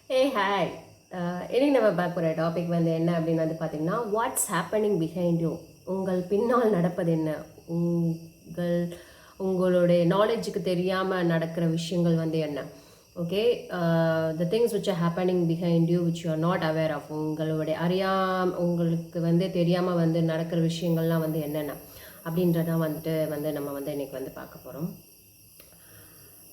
Hey hi. இன்னைக்கு நம்ம பார்க்க போகிற டாபிக் வந்து என்ன அப்படின்னு வந்து பார்த்தீங்கன்னா, வாட்ஸ் ஹேப்பனிங் பிஹைண்ட் யூ? உங்கள் பின்னால் நடப்பது என்ன? உங்கள் உங்களுடைய நாலேஜுக்கு தெரியாமல் நடக்கிற விஷயங்கள் வந்து என்ன? Okay, the things which are happening behind you which you are not aware of. உங்களுடைய உங்களுக்கு வந்து தெரியாமல் வந்து நடக்கிற விஷயங்கள்லாம் வந்து என்னென்ன அப்படின்றதான் வந்து நம்ம வந்து இன்னைக்கு வந்து பார்க்க போகிறோம்.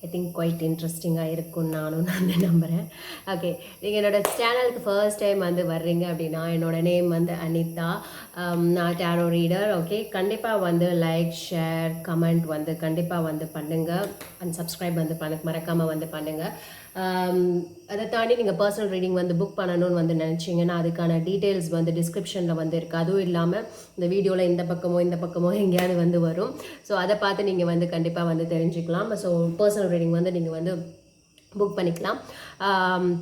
ஐ திங்க் குவைட் இன்ட்ரெஸ்டிங்காக இருக்கும்னு நான் நம்புகிறேன். ஓகே, நீங்கள் என்னோடய சேனலுக்கு ஃபர்ஸ்ட் டைம் வந்து வர்றீங்க அப்படின்னா, என்னோடய நேம் வந்து அனிதா. நான் டேரோ ரீடர். ஓகே, கண்டிப்பாக வந்து லைக், ஷேர், கமெண்ட் வந்து கண்டிப்பாக வந்து பண்ணுங்கள். அண்ட் சப்ஸ்கிரைப் வந்து மறக்காமல் வந்து பண்ணுங்கள். அதை தாண்டி நீங்கள் பர்சனல் ரீடிங் வந்து புக் பண்ணணும்னு வந்து நினச்சிங்கன்னா, அதுக்கான டீட்டெயில்ஸ் வந்து டிஸ்கிரிப்ஷனில் வந்து இருக்குது. அதுவும் இல்லாமல் இந்த வீடியோவில் இந்த பக்கமோ எங்கேயாவது வந்து வரும். ஸோ அதை பார்த்து நீங்கள் வந்து கண்டிப்பாக வந்து தெரிஞ்சுக்கலாம். ஸோ பர்சனல் ரீடிங் வந்து நீங்கள் வந்து புக் பண்ணிக்கலாம்.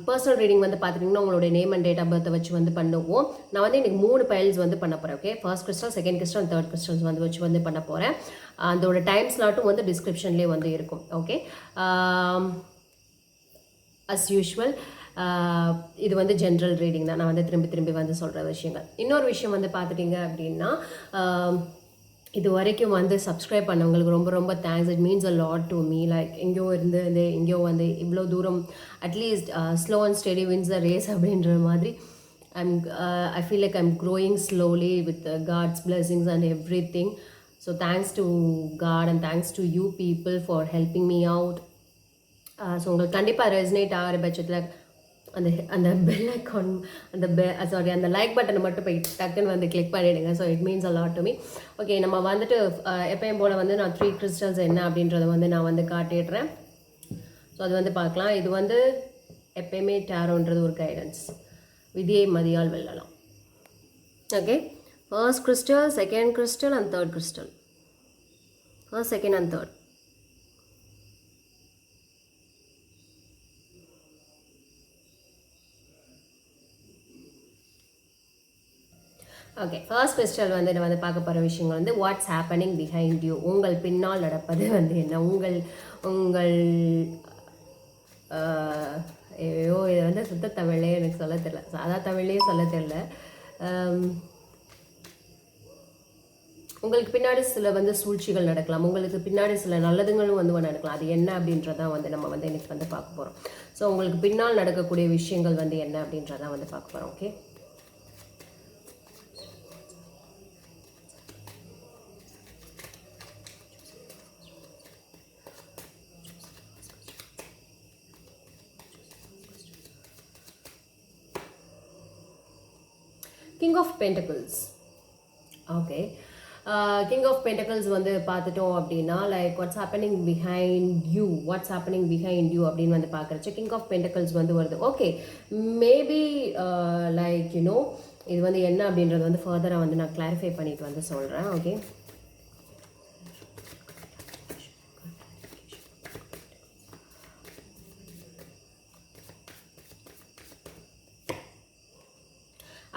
பர்சனல் ரீடிங் வந்து பார்த்துட்டிங்கன்னா உங்களுடைய நேம் அண்ட் டேட் ஆஃப் பர்த்தை வச்சு வந்து பண்ணுவோம். நான் வந்து இன்றைக்கி 3 பைல்ஸ் வந்து பண்ண போகிறேன். Okay, first crystal, second crystal, third crystals வந்து வச்சு வந்து பண்ண போகிறேன். அதோட டைம் ஸ்லாட்டும் வந்து டிஸ்கிரிப்ஷன்லேயே வந்து இருக்கும். ஓகே, அஸ் யூஷுவல் இது வந்து ஜென்ரல் ரீடிங் தான். நான் வந்து திரும்பி வந்து சொல்கிற விஷயங்கள். இன்னொரு விஷயம் வந்து பார்த்துட்டிங்க அப்படின்னா, இது வரைக்கும் வந்து சப்ஸ்கிரைப் பண்ணவங்களுக்கு ரொம்ப ரொம்ப thanks. It means a lot to me. Like எங்கேயோ எங்கேயோ வந்து இவ்வளோ தூரம் at least slow and steady wins the race அப்படின்ற மாதிரி I feel like I'm growing slowly with God's blessings and everything. So thanks to God and thanks to you people for helping me out. So உங்களுக்கு கண்டிப்பாக resonate ஆகிற பட்சத்தில் அந்த அந்த bell icon அந்த like பட்டனை மட்டும் போய் டக்குன்னு வந்து கிளிக் பண்ணிவிடுங்க. So it means a lot to me. Okay, நம்ம வந்துட்டு எப்பயும் போல் வந்து நான் 3 கிறிஸ்டல்ஸ் என்ன அப்படின்றத வந்து நான் வந்து காட்டிடுறேன். ஸோ அது வந்து பார்க்கலாம். இது வந்து எப்பயுமே டேரோன்றது ஒரு கைடன்ஸ். விதியை மதியால் வெல்லலாம். Okay, first crystal, second crystal and third crystal. First, second and third. Okay, first crystal வந்து நம்ம வந்து பார்க்க போகிற விஷயங்கள் வந்து வாட்ஸ் ஹேப்பனிங் பிஹைண்ட் யூ? உங்கள் பின்னால் நடப்பது வந்து என்ன? உங்கள் ஐயோ, இதை வந்து சுத்த தமிழ்லேயே எனக்கு சொல்ல தெரியல, சாதா தமிழ்லேயே சொல்ல தெரியல. உங்களுக்கு பின்னாடி சில வந்து சூழ்ச்சிகள் நடக்கலாம். உங்களுக்கு பின்னாடி சில நல்லதுங்களும் வந்து நடக்கலாம். அது என்ன அப்படின்றதான் வந்து நம்ம வந்து இன்னைக்கு வந்து பார்க்க போகிறோம். ஸோ உங்களுக்கு பின்னால் நடக்கக்கூடிய விஷயங்கள் வந்து என்ன அப்படின்றதான் வந்து பார்க்க போகிறோம். Okay, king of pentacles. Okay, king of pentacles வந்து பார்த்துட்டோம் அப்படின்னா, like what's happening behind you அப்படின்னு வந்து பார்க்குறச்சு கிங் ஆஃப் பென்டக்கிள்ஸ் வந்து வருது. ஓகே, மேபி லைக் யூனோ இது வந்து என்ன அப்படின்றது வந்து ஃபர்தராக வந்து நான் கிளாரிஃபை பண்ணிட்டு வந்து சொல்கிறேன். Okay,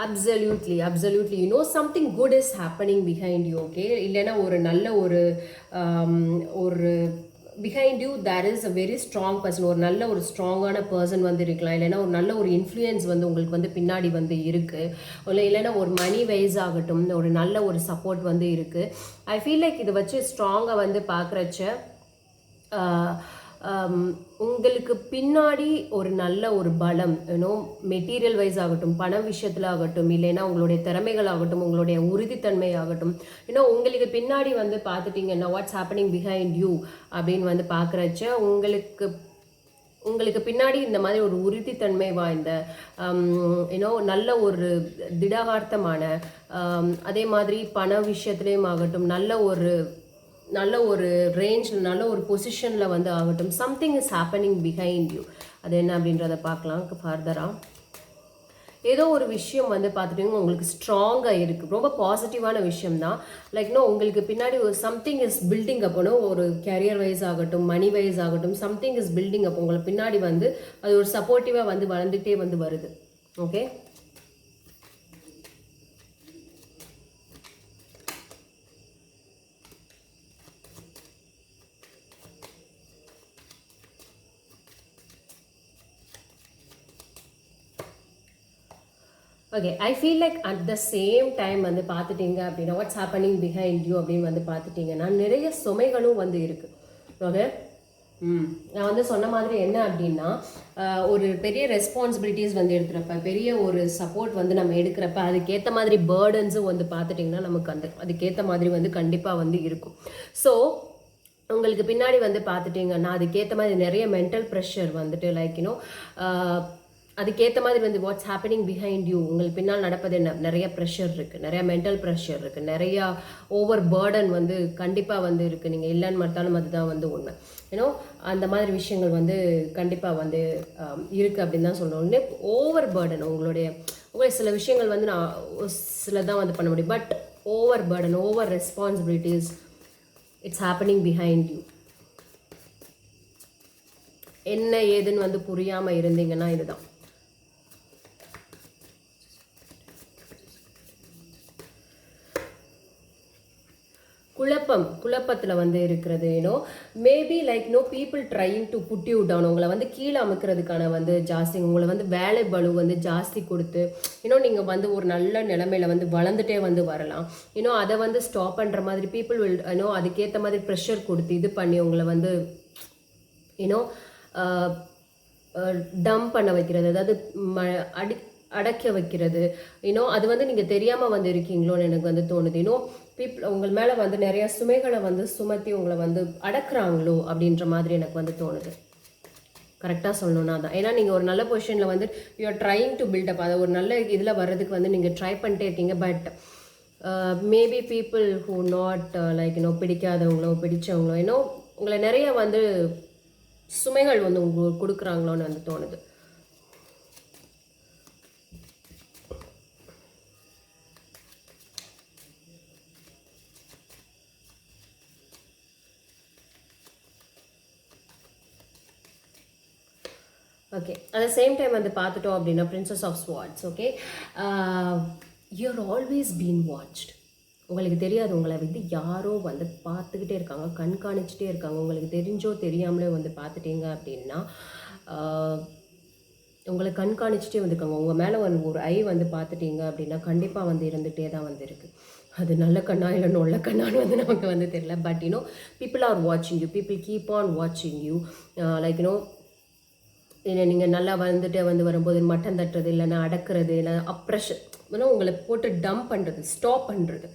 absolutely something good is happening behind you. Okay, இல்லைன்னா ஒரு நல்ல ஒரு behind you there is a very strong person. ஒரு நல்ல ஒரு ஸ்ட்ராங்கான பர்சன் வந்து இருக்கலாம். இல்லைன்னா ஒரு நல்ல ஒரு இன்ஃப்ளூயன்ஸ் வந்து உங்களுக்கு வந்து பின்னாடி வந்து இருக்குது. இல்லைன்னா ஒரு மணி வைஸ் ஆகட்டும் ஒரு நல்ல ஒரு சப்போர்ட் வந்து இருக்குது. ஐ ஃபீல் லைக் இதை வச்சு ஸ்ட்ராங்காக வந்து பார்க்குறச்ச உங்களுக்கு பின்னாடி ஒரு நல்ல ஒரு பலம், மெட்டீரியல் வைஸ் ஆகட்டும், பண விஷயத்தில் ஆகட்டும், இல்லைன்னா உங்களுடைய திறமைகள் ஆகட்டும், உங்களுடைய உறுதித்தன்மை ஆகட்டும், உங்களுக்கு பின்னாடி வந்து பார்த்துட்டிங்கன்னா வாட்ஸ் ஹேப்பனிங் பிஹைண்ட் யூ அப்படின்னு வந்து பார்க்குறச்ச உங்களுக்கு பின்னாடி இந்த மாதிரி ஒரு உறுதித்தன்மை வாய்ந்த நல்ல ஒரு திடகார்த்தமான அதே மாதிரி பண விஷயத்துலேயும் ஆகட்டும் நல்ல ஒரு ரேஞ்சில் நல்ல ஒரு பொசிஷனில் வந்து ஆகட்டும், something is happening behind you. அது என்ன அப்படின்றத பார்க்கலாம் ஃபர்தராக. ஏதோ ஒரு விஷயம் வந்து பார்த்துட்டிங்கன்னா உங்களுக்கு ஸ்ட்ராங்காக இருக்குது, ரொம்ப பாசிட்டிவான விஷயம் தான். உங்களுக்கு பின்னாடி ஒரு சம்திங் இஸ் பில்டிங் அப்போ ஒரு கேரியர் வைஸ் ஆகட்டும், மணி வைஸ் ஆகட்டும், சம்திங் இஸ் பில்டிங் அப்போ உங்களுக்கு பின்னாடி வந்து அது ஒரு சப்போர்ட்டிவாக வந்து வளர்ந்துகிட்டே வந்து வருது. Okay, okay, I feel like at the same time வந்து பார்த்துட்டீங்க அப்படின்னா வாட்ஸ் ஹேப்பனிங் பிஹைண்ட் யூ அப்படின்னு வந்து பார்த்துட்டிங்கன்னா நிறைய சுமைகளும் வந்து இருக்குது. ஓகே, நான் வந்து சொன்ன மாதிரி என்ன அப்படின்னா ஒரு பெரிய ரெஸ்பான்சிபிலிட்டிஸ் வந்து எடுக்கிறப்ப, பெரிய ஒரு சப்போர்ட் வந்து நம்ம எடுக்கிறப்ப அதுக்கேற்ற மாதிரி பேர்டன்ஸும் வந்து பார்த்துட்டிங்கன்னா நமக்கு அதுக்கேற்ற மாதிரி வந்து கண்டிப்பாக வந்து இருக்கும். ஸோ உங்களுக்கு பின்னாடி வந்து பார்த்துட்டிங்கன்னா அதுக்கேற்ற மாதிரி நிறைய மென்டல் ப்ரெஷர் வந்துட்டு லைக் யூனோ அதுக்கேற்ற மாதிரி வந்து வாட்ஸ் ஹேப்பனிங் பிஹைண்ட் யூ, உங்களுக்கு பின்னால் நடப்பது என்ன, நிறைய ப்ரெஷர் இருக்குது, நிறைய மென்டல் ப்ரெஷர் இருக்குது, நிறையா ஓவர் பேர்டன் வந்து கண்டிப்பாக வந்து இருக்குது. நீங்கள் இல்லைன்னு பார்த்தாலும் அதுதான் வந்து உண்மை. ஏன்னோ அந்த மாதிரி விஷயங்கள் வந்து கண்டிப்பாக வந்து இருக்குது அப்படின்னு தான் சொல்லணும். ஓவர் பேர்டன் உங்களுடைய சில விஷயங்கள் வந்து நான் சில தான் வந்து பண்ண முடியும். But over burden, over responsibilities, it's happening behind you. என்ன ஏதுன்னு வந்து புரியாமல் இருந்தீங்கன்னா இதுதான். குழப்பத்தில் வந்து இருக்கிறது. Maybe like people trying to put you down, உங்களை வந்து கீழே அமுக்கிறதுக்கான வந்து ஜாஸ்தி, உங்களை வந்து வேலை பளு வந்து ஜாஸ்தி கொடுத்து நீங்கள் வந்து ஒரு நல்ல நிலைமையில வந்து வளர்ந்துட்டே வந்து வரலாம். அதை வந்து ஸ்டாப் பண்ணுற மாதிரி பீப்புள் வில் அதுக்கேற்ற மாதிரி ப்ரெஷர் கொடுத்து இது பண்ணி உங்களை வந்து டம்ப் பண்ண வைக்கிறது, அதாவது அடக்க வைக்கிறது. அது வந்து நீங்கள் தெரியாமல் வந்து இருக்கீங்களோன்னு எனக்கு வந்து தோணுது. பீப்புள் உங்கள் மேலே வந்து நிறைய சுமைகளை வந்து சுமத்தி உங்களை வந்து அடக்குறாங்களோ அப்படின்ற மாதிரி எனக்கு வந்து தோணுது. கரெக்டாக சொல்லணும்னா தான். ஏன்னா நீங்கள் ஒரு நல்ல பொசிஷனில் வந்து you are trying to build up, அதை ஒரு நல்ல இதில் வர்றதுக்கு வந்து நீங்கள் ட்ரை பண்ணிட்டே இருக்கீங்க. But maybe people who not like பிடிக்காதவங்களோ பிடிச்சவங்களோ உங்களை நிறைய வந்து சுமைகள் வந்து உங்களுக்கு கொடுக்குறாங்களோன்னு வந்து தோணுது. Okay, at the same time வந்து பார்த்துட்டோம் அப்படின்னா princess of swords. Okay, you are always been watched. உங்களுக்கு தெரியாது, உங்களை வந்து யாரோ வந்து பார்த்துக்கிட்டே இருக்காங்க, கண்காணிச்சிட்டே இருக்காங்க. உங்களுக்கு தெரிஞ்சோ தெரியாமலே வந்து பார்த்துட்டீங்க அப்படின்னா உங்களை கண்காணிச்சிட்டே வந்துருக்காங்க. உங்கள் மேலே வந்து ஒரு ஐ வந்து பார்த்துட்டீங்க அப்படின்னா கண்டிப்பாக வந்து இருந்துகிட்டே தான் வந்து இருக்குது. அது நல்ல கண்ணா இல்லை நொல்ல கண்ணான்னு வந்து நமக்கு வந்து தெரியல. பட் பீப்புள் ஆர் வாட்சிங் யூ, பீப்புள் கீப் ஆன் வாட்சிங் யூ. லைக் இல்லை நீங்கள் நல்லா வந்துட்டு வந்து வரும்போது மட்டம் தட்டுறது, இல்லைன்னா அடக்கிறது, இல்லை அப்ரெஷர், உங்களை போட்டு டம்ப் பண்ணுறது, ஸ்டாப் பண்ணுறது.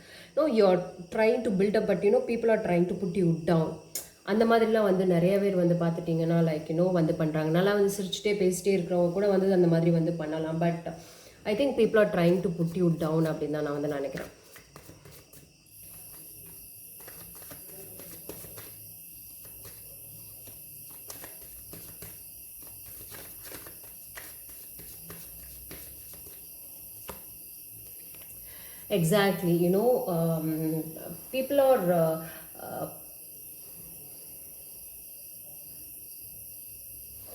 You are trying to build up, but people are trying to put you down. அந்த மாதிரிலாம் வந்து நிறைய பேர் வந்து பார்த்துட்டிங்கன்னா லைக் வந்து பண்ணுறாங்க. நல்லா வந்து சிரிச்சுட்டே பேசிட்டே இருக்கிறவங்க கூட வந்து அந்த மாதிரி வந்து பண்ணலாம். But I think people are trying to put you down அப்படின்னு தான் நான் வந்து நினைக்கிறேன். Exactly, people are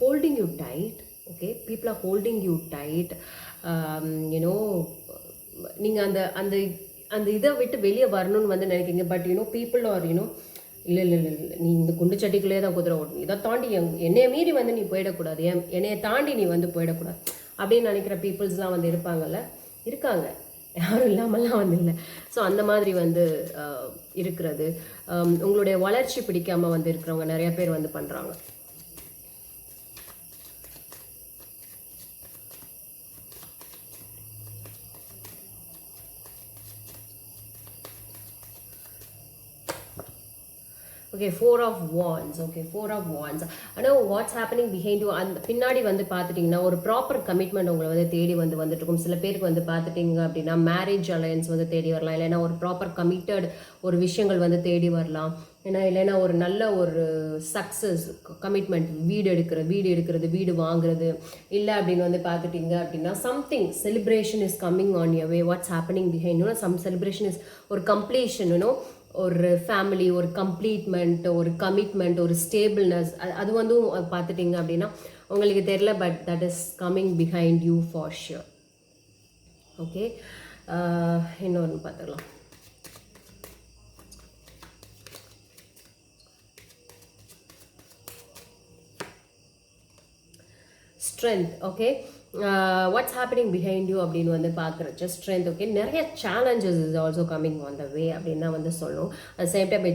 holding you tight. Okay, people are holding you tight. நீங்கள் அந்த அந்த அந்த இதை விட்டு வெளியே வரணும்னு வந்து நினைக்கிங்க. பட் பீப்புள் ஆர் இல்லை இல்லை இல்லை இல்லை, நீ இந்த குண்டு சட்டிக்குள்ளே தான் குதிரை ஓடணும், இதை தாண்டி என்னைய மீறி வந்து நீ போயிடக்கூடாது, என்னைய தாண்டி நீ வந்து போயிடக்கூடாது அப்படின்னு நினைக்கிற பீப்புள்ஸ்லாம் வந்து இருக்காங்க. யாரும் இல்லாமல்லாம் வந்து இல்லை. ஸோ அந்த மாதிரி வந்து இருக்கிறது. உங்களுடைய வளர்ச்சி பிடிக்காமல் வந்து இருக்கிறவங்க நிறைய பேர் வந்து பண்ணுறாங்க. Okay, 4 of wands. Okay, 4 of wands. ஆனால் வாட்ஸ் ஹேப்பனிங் பிஹைண்ட் யூ, அந்த பின்னாடி வந்து பார்த்துட்டிங்கன்னா ஒரு ப்ராப்பர் கமிட்மெண்ட் உங்களை வந்து தேடி வந்துட்டு இருக்கும். சில பேருக்கு வந்து பார்த்துட்டிங்க அப்படின்னா மேரேஜ் அலையன்ஸ் வந்து தேடி வரலாம், இல்லைன்னா ஒரு ப்ராப்பர் கமிட்டட் ஒரு விஷயங்கள் வந்து தேடி வரலாம். இல்லைன்னா ஒரு நல்ல ஒரு சக்ஸஸ் கமிட்மெண்ட், வீடு எடுக்கிறது, வீடு வாங்குறது, இல்லை அப்படின்னு வந்து பார்த்துட்டிங்க அப்படின்னா something celebration is coming on your way. What's happening behind some celebration is ஒரு கம்ப்ளீஷன், ஒரு ஃபேமிலி, ஒரு கம்ப்ளீட்மெண்ட், ஒரு கமிட்மெண்ட், ஒரு ஸ்டேபிள்னஸ், அது வந்து பார்த்துட்டிங்க அப்படின்னா உங்களுக்கு தெரியல. But that is coming behind you for sure. Okay, இன்னொன்று பார்த்துக்கலாம். Strength. Okay, what's happening behind you அப்படின்னு வந்து பார்க்குறச்ச ஸ்ட்ரென்த் ஓகே நிறைய challenges is also coming on the way அப்படின்னு தான் வந்து சொல்லும். At same time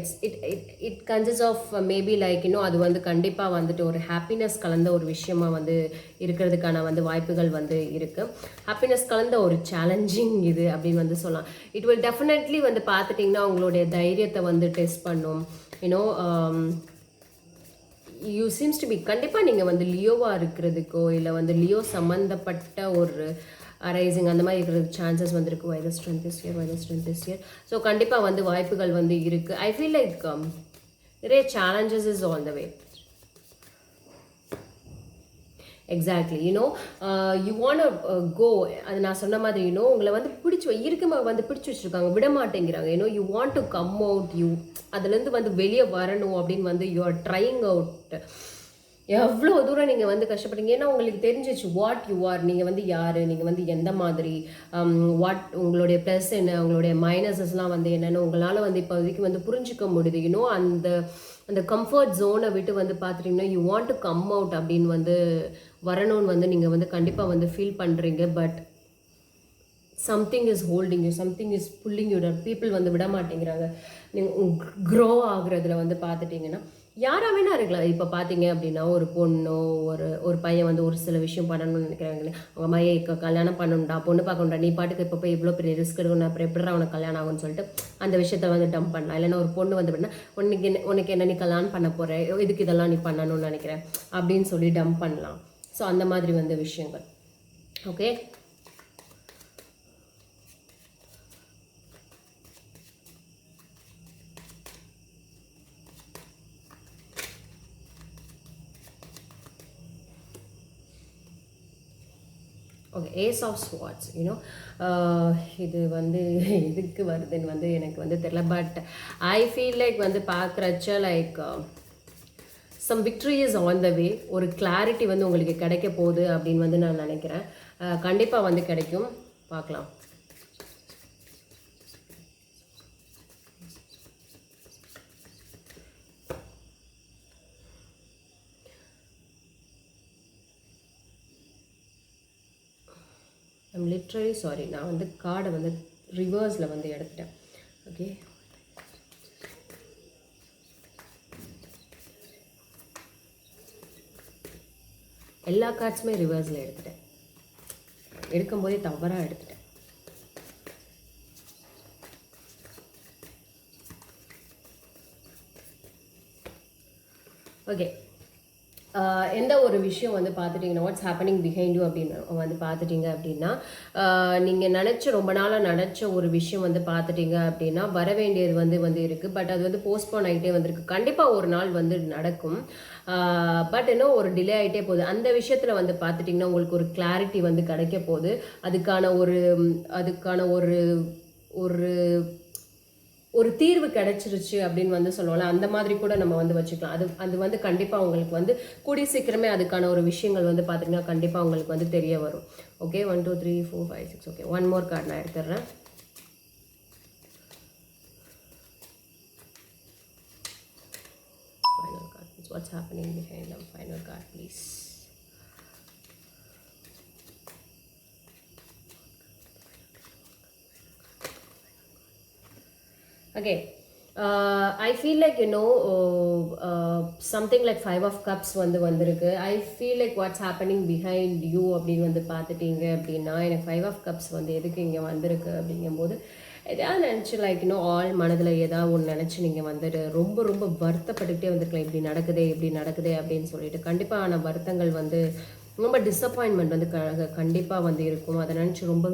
it consist of maybe like இன்னும் அது வந்து கண்டிப்பாக வந்துட்டு ஒரு ஹாப்பினஸ் கலந்த ஒரு விஷயமா வந்து இருக்கிறதுக்கான வந்து வாய்ப்புகள் வந்து இருக்குது. ஹாப்பினஸ் கலந்த ஒரு சேலஞ்சிங் இது அப்படின்னு வந்து சொல்லலாம். இட் வில் டெஃபினெட்லி வந்து பார்த்துட்டிங்கன்னா உங்களுடைய தைரியத்தை வந்து டெஸ்ட் பண்ணும். You know you seems to be கண்டிப்பாக நீங்கள் வந்து லியோவாக இருக்கிறதுக்கோ இல்லை வந்து லியோ சம்மந்தப்பட்ட ஒரு அரைசிங் அந்த மாதிரி இருக்கிறதுக்கு சான்சஸ் வந்து இருக்குது. Virus strength is year so கண்டிப்பாக வந்து வாய்ப்புகள் வந்து இருக்குது. ஐ ஃபீல் லைக் நிறைய challenges is on the way. Exactly you know you want go. அது நான் சொன்ன மாதிரி யூனோ உங்களை வந்து இருக்குமா வந்து பிடிச்சி வச்சுருக்காங்க, விட மாட்டேங்கிறாங்க. You know you want to come out, அதுலேருந்து வந்து வெளியே வரணும் அப்படின்னு வந்து யூ ஆர் ட்ரைங் அவுட். எவ்வளோ தூரம் நீங்கள் வந்து கஷ்டப்படுறீங்க, ஏன்னா உங்களுக்கு தெரிஞ்சிச்சு வாட் யூ ஆர், நீங்கள் வந்து யார், நீங்கள் வந்து எந்த மாதிரி, வாட் உங்களுடைய ப்ளஸ் என்ன, உங்களுடைய மைனஸஸ்லாம் வந்து என்னென்னு உங்களால் வந்து இப்போதைக்கு வந்து புரிஞ்சிக்க முடியுது. யூனோ அந்த கம்ஃபர்ட் ஜோனை விட்டு வந்து பார்த்துட்டிங்கன்னா you want to come out அப்படின்னு வந்து வரணும்னு வந்து நீங்கள் வந்து கண்டிப்பாக வந்து ஃபீல் பண்ணுறீங்க. But something is holding you, something is pulling you down. People வந்து விட மாட்டேங்கிறாங்க. நீங்கள் க்ரோ ஆகுறதுல வந்து பார்த்துட்டிங்கன்னா யாராக வேணா இருக்கலாம். இப்போ பார்த்தீங்க அப்படின்னா ஒரு பொண்ணோ ஒரு பையன் வந்து ஒரு சில விஷயம் பண்ணணும்னு நினைக்கிறாங்களே, அவங்க மையை கல்யாணம் பண்ணணும்டா, பொண்ணு பார்க்கணும்டா, நீ பாட்டுக்கு இப்போ போய் இவ்வளோ பெரிய ரிஸ்க் எடுக்கணும், அப்புறம் எப்படிடா அவனுக்கு கல்யாணம் ஆகும்னு சொல்லிட்டு அந்த விஷயத்த வந்து டம்ப் பண்ணலாம். இல்லைன்னா ஒரு பொண்ணு வந்து அப்படின்னா உனக்கு என்ன நீ கல்யாணம் பண்ண போகிற, இதுக்கு இதெல்லாம் நீ பண்ணணும்னு நினைக்கிறேன் அப்படின்னு சொல்லி டம்ப் பண்ணலாம். ஸோ அந்த மாதிரி வந்து விஷயங்கள். Okay, okay, ace of swords. You know இது வந்து எதுக்கு வருதுன்னு வந்து எனக்கு வந்து தெரியல. பட் ஐ ஃபீல் லைக் வந்து பார்க்குறச்ச like some victory is on the way. ஒரு கிளாரிட்டி வந்து உங்களுக்கு கிடைக்க போகுது அப்படின்னு வந்து நான் நினைக்கிறேன். கண்டிப்பாக வந்து கிடைக்கும், பார்க்கலாம். ஐம் லிட்ரலி சாரி, நான் வந்து கார்டை வந்து ரிவர்ஸில் வந்து எடுத்துட்டேன். ஓகே, எல்லா கார்ட்ஸுமே ரிவர்ஸில் எடுத்துட்டேன். எடுக்கும்போதே தவறாக எடுத்துட்டேன். ஓகே, எந்த ஒரு விஷயம் வந்து பார்த்துட்டிங்கன்னா வாட்ஸ் ஹேப்பனிங் பிஹைண்ட் யூ அப்படின்னு வந்து பார்த்துட்டிங்க அப்படின்னா நீங்கள் ரொம்ப நாளாக நினச்ச ஒரு விஷயம் வந்து பார்த்துட்டிங்க அப்படின்னா வர வேண்டியது வந்து இருக்குது. பட் அது வந்து போஸ்ட்போன் ஆகிட்டே வந்திருக்கு. கண்டிப்பாக ஒரு நாள் வந்து நடக்கும். பட் இன்னும் ஒரு டிலே ஆகிட்டே போகுது. அந்த விஷயத்தில் வந்து பார்த்துட்டிங்கன்னா உங்களுக்கு ஒரு கிளாரிட்டி வந்து கிடைக்க போகுது. அதுக்கான ஒரு ஒரு ஒரு தீர்வு கிடைச்சிருச்சு அப்படின்னு வந்து சொல்லுவோம்ல, அந்த மாதிரி கூட நம்ம வந்து வச்சுக்கலாம். அது வந்து கண்டிப்பாக உங்களுக்கு வந்து கூடிய சீக்கிரமே அதுக்கான ஒரு விஷயங்கள் வந்து பார்த்தீங்கன்னா கண்டிப்பாக உங்களுக்கு வந்து தெரிய வரும். Okay, 1 2 3 4 5 6. Okay, one more card நான் எடுத்துடுறேன். Final card, what's happening behind them. Final card please. Okay, I feel like something like 5 of cups வந்திருக்கு. I feel like what's happening behind you அப்படின்னு வந்து பார்த்துட்டீங்க அப்படின்னா எனக்கு 5 of cups வந்து எதுக்கு இங்கே வந்திருக்கு அப்படிங்கும்போது எதாவது நினச்சி லைக் ஆல் மனதில் ஏதாவது ஒன்று நினச்சி நீங்கள் வந்துட்டு ரொம்ப ரொம்ப வருத்தப்பட்டுக்கிட்டே வந்துருக்கலாம். இப்படி நடக்குதே அப்படின்னு சொல்லிட்டு கண்டிப்பான வருத்தங்கள் வந்து ரொம்ப டிஸப்பாயின்மெண்ட் வந்து கண்டிப்பாக வந்து இருக்கும். அதை நினச்சி ரொம்ப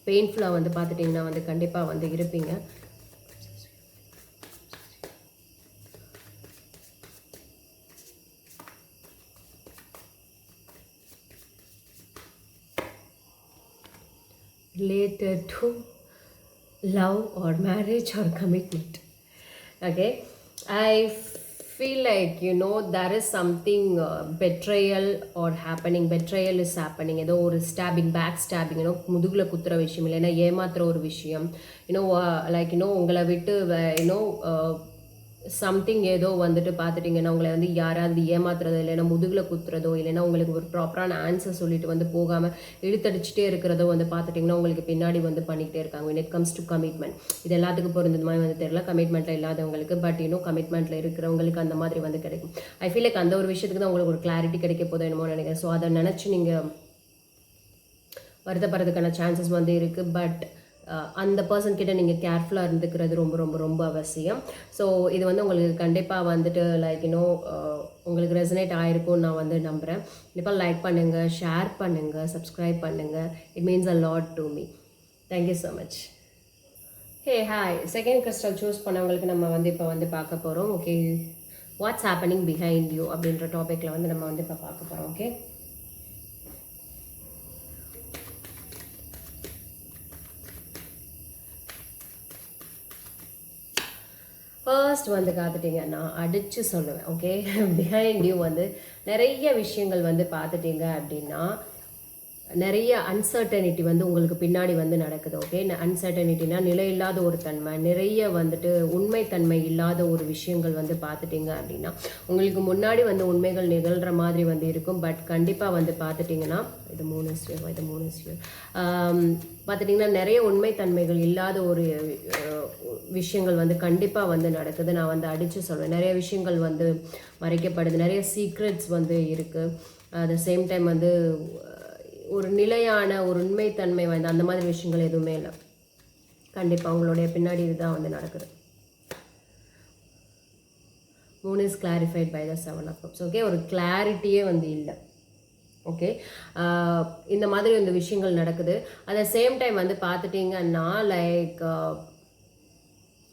பெயின்ஃபுல்லாக வந்து பார்த்துட்டிங்கன்னா வந்து கண்டிப்பாக வந்து இருப்பீங்க. Related to love or marriage or commitment. Okay, I feel like there is something betrayal or happening. Betrayal is happening. ஏதோ ஒரு ஸ்டாபிங், பேக் ஸ்டாபிங், முதுகுல குத்துற விஷயம் இல்லைன்னா ஏமாத்துற ஒரு விஷயம், லைக் உங்களை விட்டு சம்திங் ஏதோ வந்துட்டு பார்த்துட்டிங்கன்னா உங்களை வந்து யாராவது ஏமாத்துறதோ இல்லைன்னா முதுகில் குத்துறதோ இல்லைன்னா உங்களுக்கு ஒரு ப்ராப்பரான ஆன்சர் சொல்லிட்டு வந்து போகாமல் இழுத்தடிச்சிட்டே இருக்கிறதோ வந்து பார்த்துட்டிங்கன்னா உங்களுக்கு பின்னாடி வந்து பண்ணிக்கிட்டே இருக்காங்க. when it comes to commitment இது எல்லாத்துக்கும் பொருந்தது மாதிரி வந்து தெரியல. கமிட்மெண்ட்டில் இல்லாதவங்களுக்கு பட் இன்னும் கமிட்மெண்ட்டில் இருக்கிறவங்களுக்கு அந்த மாதிரி வந்து கிடைக்கும். ஐ ஃபீல் லைக் அந்த ஒரு விஷயத்துக்கு தான் உங்களுக்கு ஒரு கிளாரிட்டி கிடைக்க போதோ என்னமோ நினைக்கிறேன். ஸோ அதை நினச்சி நீங்கள் வருத்தப்படுறதுக்கான சான்சஸ் வந்து இருக்குது. பட் அந்த பர்சன் கிட்ட நீங்கள் கேர்ஃபுல்லாக இருந்துக்கிறது ரொம்ப ரொம்ப ரொம்ப அவசியம். ஸோ இது வந்து உங்களுக்கு கண்டிப்பாக வந்துட்டு லைக் உங்களுக்கு ரெசனேட் ஆகிருக்கும்னு நான் வந்து நம்புகிறேன். கண்டிப்பாக லைக் பண்ணுங்கள், ஷேர் பண்ணுங்கள், சப்ஸ்கிரைப் பண்ணுங்கள். It means a lot to me. Thank you so much. Hey hi, second crystal choose பண்ணவங்களுக்கு நம்ம வந்து இப்போ வந்து பார்க்க போகிறோம். Okay, what's happening behind you அப்படின்ற டாப்பிக்கில் வந்து நம்ம வந்து இப்போ பார்க்க போகிறோம். ஓகே, ஃபர்ஸ்ட் வந்து பார்த்துட்டிங்கன்னா அடித்து சொல்லுவேன். ஓகே, பிஹைண்ட் யூ வந்து நிறைய விஷயங்கள் வந்து பார்த்துட்டிங்க அப்படின்னா நிறைய அன்சர்டனிட்டி வந்து உங்களுக்கு பின்னாடி வந்து நடக்குது. ஓகே, அன்சர்டனிட்டினா நிலையில்லாத ஒரு தன்மை, நிறைய வந்துட்டு உண்மைத்தன்மை இல்லாத ஒரு விஷயங்கள் வந்து பார்த்துட்டிங்க அப்படின்னா உங்களுக்கு முன்னாடி வந்து உண்மைகள் நிகழ்கிற மாதிரி வந்து இருக்கும். பட் கண்டிப்பாக வந்து பார்த்துட்டிங்கன்னா இது மூணு பார்த்துட்டிங்கன்னா நிறைய உண்மைத்தன்மைகள் இல்லாத ஒரு விஷயங்கள் வந்து கண்டிப்பாக வந்து நடக்குது. நான் வந்து அடித்து சொல்வேன். நிறைய விஷயங்கள் வந்து மறைக்கப்படுது, நிறைய சீக்ரெட்ஸ் வந்து இருக்குது. அட் த சேம் டைம் வந்து ஒரு நிலையான ஒரு உண்மைத்தன்மை வந்து அந்த மாதிரி விஷயங்கள் எதுவுமே இல்லை. கண்டிப்பாக உங்களுடைய பின்னாடி இதுதான் வந்து நடக்குது. Moon is clarified by the 7 of Cups. ஓகே, ஒரு கிளாரிட்டியே வந்து இல்லை. ஓகே, இந்த மாதிரி இந்த விஷயங்கள் நடக்குது. அட் த சேம் டைம் வந்து பார்த்துட்டிங்கன்னா லைக்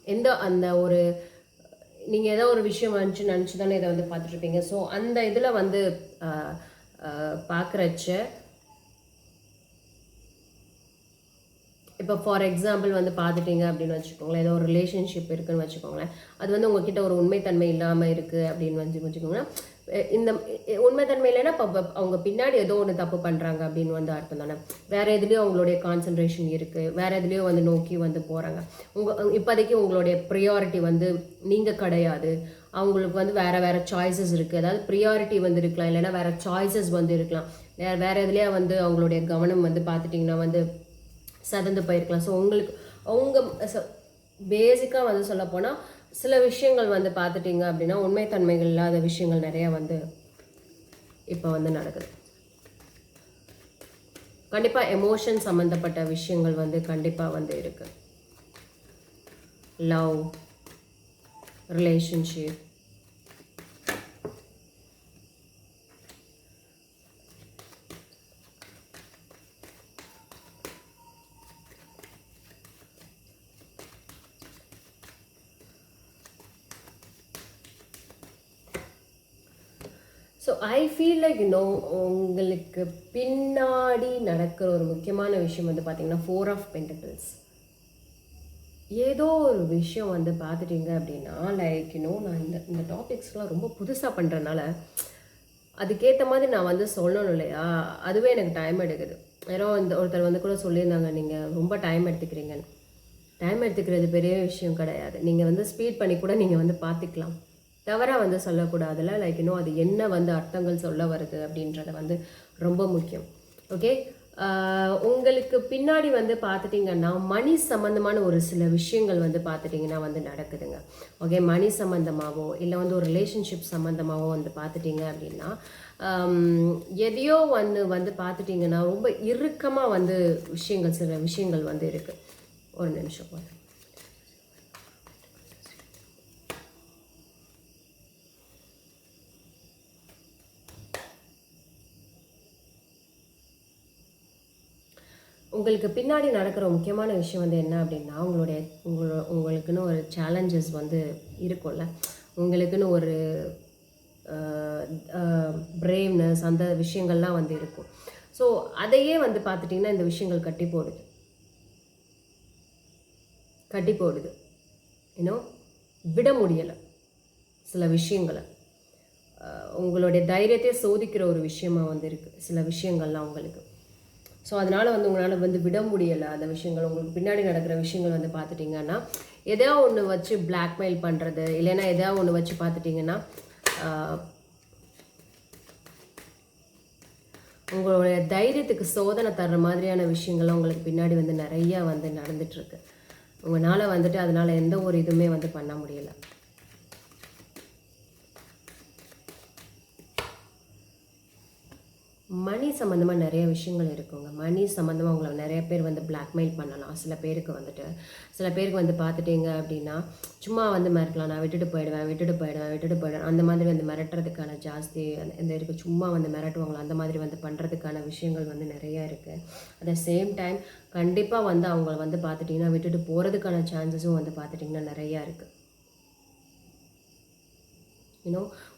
எந்த அந்த ஒரு நீங்கள் ஏதோ ஒரு விஷயம் நினச்சி தானே இதை வந்து பார்த்துட்ருப்பீங்க. ஸோ அந்த இதில் வந்து பார்க்குறச்ச இப்போ ஃபார் எக்ஸாம்பிள் வந்து பார்த்துட்டிங்க அப்படின்னு வச்சுக்கோங்களேன், ஏதோ ஒரு ரிலேஷன்ஷிப் இருக்குதுன்னு வச்சுக்கோங்களேன், அது வந்து உங்ககிட்ட ஒரு உண்மைத்தன்மை இல்லாமல் இருக்குது அப்படின்னு வந்து வச்சுக்கோங்கன்னா, இந்த உண்மைத்தன்மை இல்லைன்னா இப்போ அவங்க பின்னாடி ஏதோ ஒன்று தப்பு பண்ணுறாங்க அப்படின்னு வந்து அர்த்தம் தானே. வேறு எதுலேயும் அவங்களுடைய கான்சன்ட்ரேஷன் இருக்குது, வேறு எதுலேயோ வந்து நோக்கி வந்து போகிறாங்க. இப்போதைக்கு உங்களுடைய ப்ரியாரிட்டி வந்து நீங்கள் கிடையாது, அவங்களுக்கு வந்து வேறு சாய்ஸஸ் இருக்குது. அதாவது ப்ரியாரிட்டி வந்து இருக்கலாம், இல்லைன்னா வேறு சாய்ஸஸ் வந்து இருக்கலாம். வேறு எதுலேயா வந்து அவங்களுடைய கவனம் வந்து பார்த்துட்டிங்கன்னா வந்து சதந்து போயிருக்கலாம். ஸோ உங்களுக்கு அவங்க பேசிக்காக வந்து சொல்லப்போனால் சில விஷயங்கள் வந்து பார்த்துட்டிங்க அப்படின்னா உண்மைத்தன்மைகள் இல்லாத விஷயங்கள் நிறையா வந்து இப்போ வந்து நடக்குது. கண்டிப்பாக எமோஷன் சம்மந்தப்பட்ட விஷயங்கள் வந்து கண்டிப்பாக வந்து இருக்குது. Love, relationship, so I feel like உங்களுக்கு பின்னாடி நடக்கிற ஒரு முக்கியமான விஷயம் வந்து பார்த்திங்கன்னா 4 of Pentacles. ஏதோ ஒரு விஷயம் வந்து பார்த்துட்டிங்க அப்படின்னா லைக் நான் இந்த டாபிக்ஸ்லாம் ரொம்ப புதுசாக பண்ணுறதுனால அதுக்கேற்ற மாதிரி நான் வந்து சொல்லணும் இல்லையா, அதுவே எனக்கு டைம் எடுக்குது. ஏதோ ஒருத்தர் வந்து கூட சொல்லியிருந்தாங்க, நீங்கள் ரொம்ப டைம் எடுத்துக்கிறீங்கன்னு. டைம் எடுத்துக்கிறது பெரிய விஷயம் கிடையாது. நீங்கள் வந்து ஸ்பீட் பண்ணி கூட நீங்கள் வந்து பார்த்துக்கலாம், தவறாக வந்து சொல்லக்கூடாதுல்ல. லைக் அது என்ன வந்து அர்த்தங்கள் சொல்ல வருது அப்படின்றத வந்து ரொம்ப முக்கியம். ஓகே, உங்களுக்கு பின்னாடி வந்து பார்த்துட்டிங்கன்னா மணி சம்மந்தமான ஒரு சில விஷயங்கள் வந்து பார்த்துட்டிங்கன்னா வந்து நடக்குதுங்க. ஓகே, மணி சம்மந்தமாகவோ இல்லை வந்து ஒரு ரிலேஷன்ஷிப் சம்மந்தமாகவோ வந்து பார்த்துட்டிங்க அப்படின்னா எதையோ வந்து பார்த்துட்டிங்கன்னா ரொம்ப இறுக்கமாக வந்து சில விஷயங்கள் வந்து இருக்குது. ஒரு நிமிஷம் போது. உங்களுக்கு பின்னாடி நடக்கிற முக்கியமான விஷயம் வந்து என்ன அப்படின்னா உங்களுக்குன்னு ஒரு சேலஞ்சஸ் வந்து இருக்கும்ல, உங்களுக்குன்னு ஒரு பிரேவ்னஸ் அந்த விஷயங்கள்லாம் வந்து இருக்கும். ஸோ அதையே வந்து பார்த்துட்டிங்கன்னா இந்த விஷயங்கள் கட்டி போடுது இன்னும் விட முடியலை சில விஷயங்களை. உங்களுடைய தைரியத்தை சோதிக்கிற ஒரு விஷயமா வந்து இருக்குது சில விஷயங்கள்லாம் உங்களுக்கு. ஸோ அதனால் வந்து உங்களால் வந்து விட முடியலை அந்த விஷயங்கள். உங்களுக்கு பின்னாடி நடக்கிற விஷயங்கள் வந்து பார்த்துட்டிங்கன்னா எதையோ ஒன்று வச்சு பிளாக்மெயில் பண்ணுறது, இல்லைன்னா எதையோ ஒன்று வச்சு பார்த்துட்டிங்கன்னா உங்களுடைய தைரியத்துக்கு சோதனை தர்ற மாதிரியான விஷயங்கள்லாம் உங்களுக்கு பின்னாடி வந்து நிறையா வந்து நடந்துகிட்ருக்கு. உங்களால் வந்துட்டு அதனால் எந்த ஒரு இதுவுமே வந்து பண்ண முடியலை. மணி சம்மந்தமாக நிறைய விஷயங்கள் இருக்குங்க. மணி சம்மந்தமாக உங்களை நிறைய பேர் வந்து பிளாக்மெயில் பண்ணலாம். சில பேருக்கு வந்து பார்த்துட்டிங்க அப்படின்னா சும்மா வந்து மிரட்டலாம். நான் விட்டுட்டு போயிடுவேன் அந்த மாதிரி வந்து மிரட்டுறதுக்கான ஜாஸ்தி இந்த இருக்குது. சும்மா வந்து மிரட்டுவாங்களா அந்த மாதிரி வந்து பண்ணுறதுக்கான விஷயங்கள் வந்து நிறையா இருக்குது. அட் த சேம் டைம் கண்டிப்பாக வந்து அவங்கள வந்து பார்த்துட்டிங்கன்னா விட்டுட்டு போகிறதுக்கான சான்சஸும் வந்து பார்த்துட்டிங்கன்னா நிறையா இருக்குது.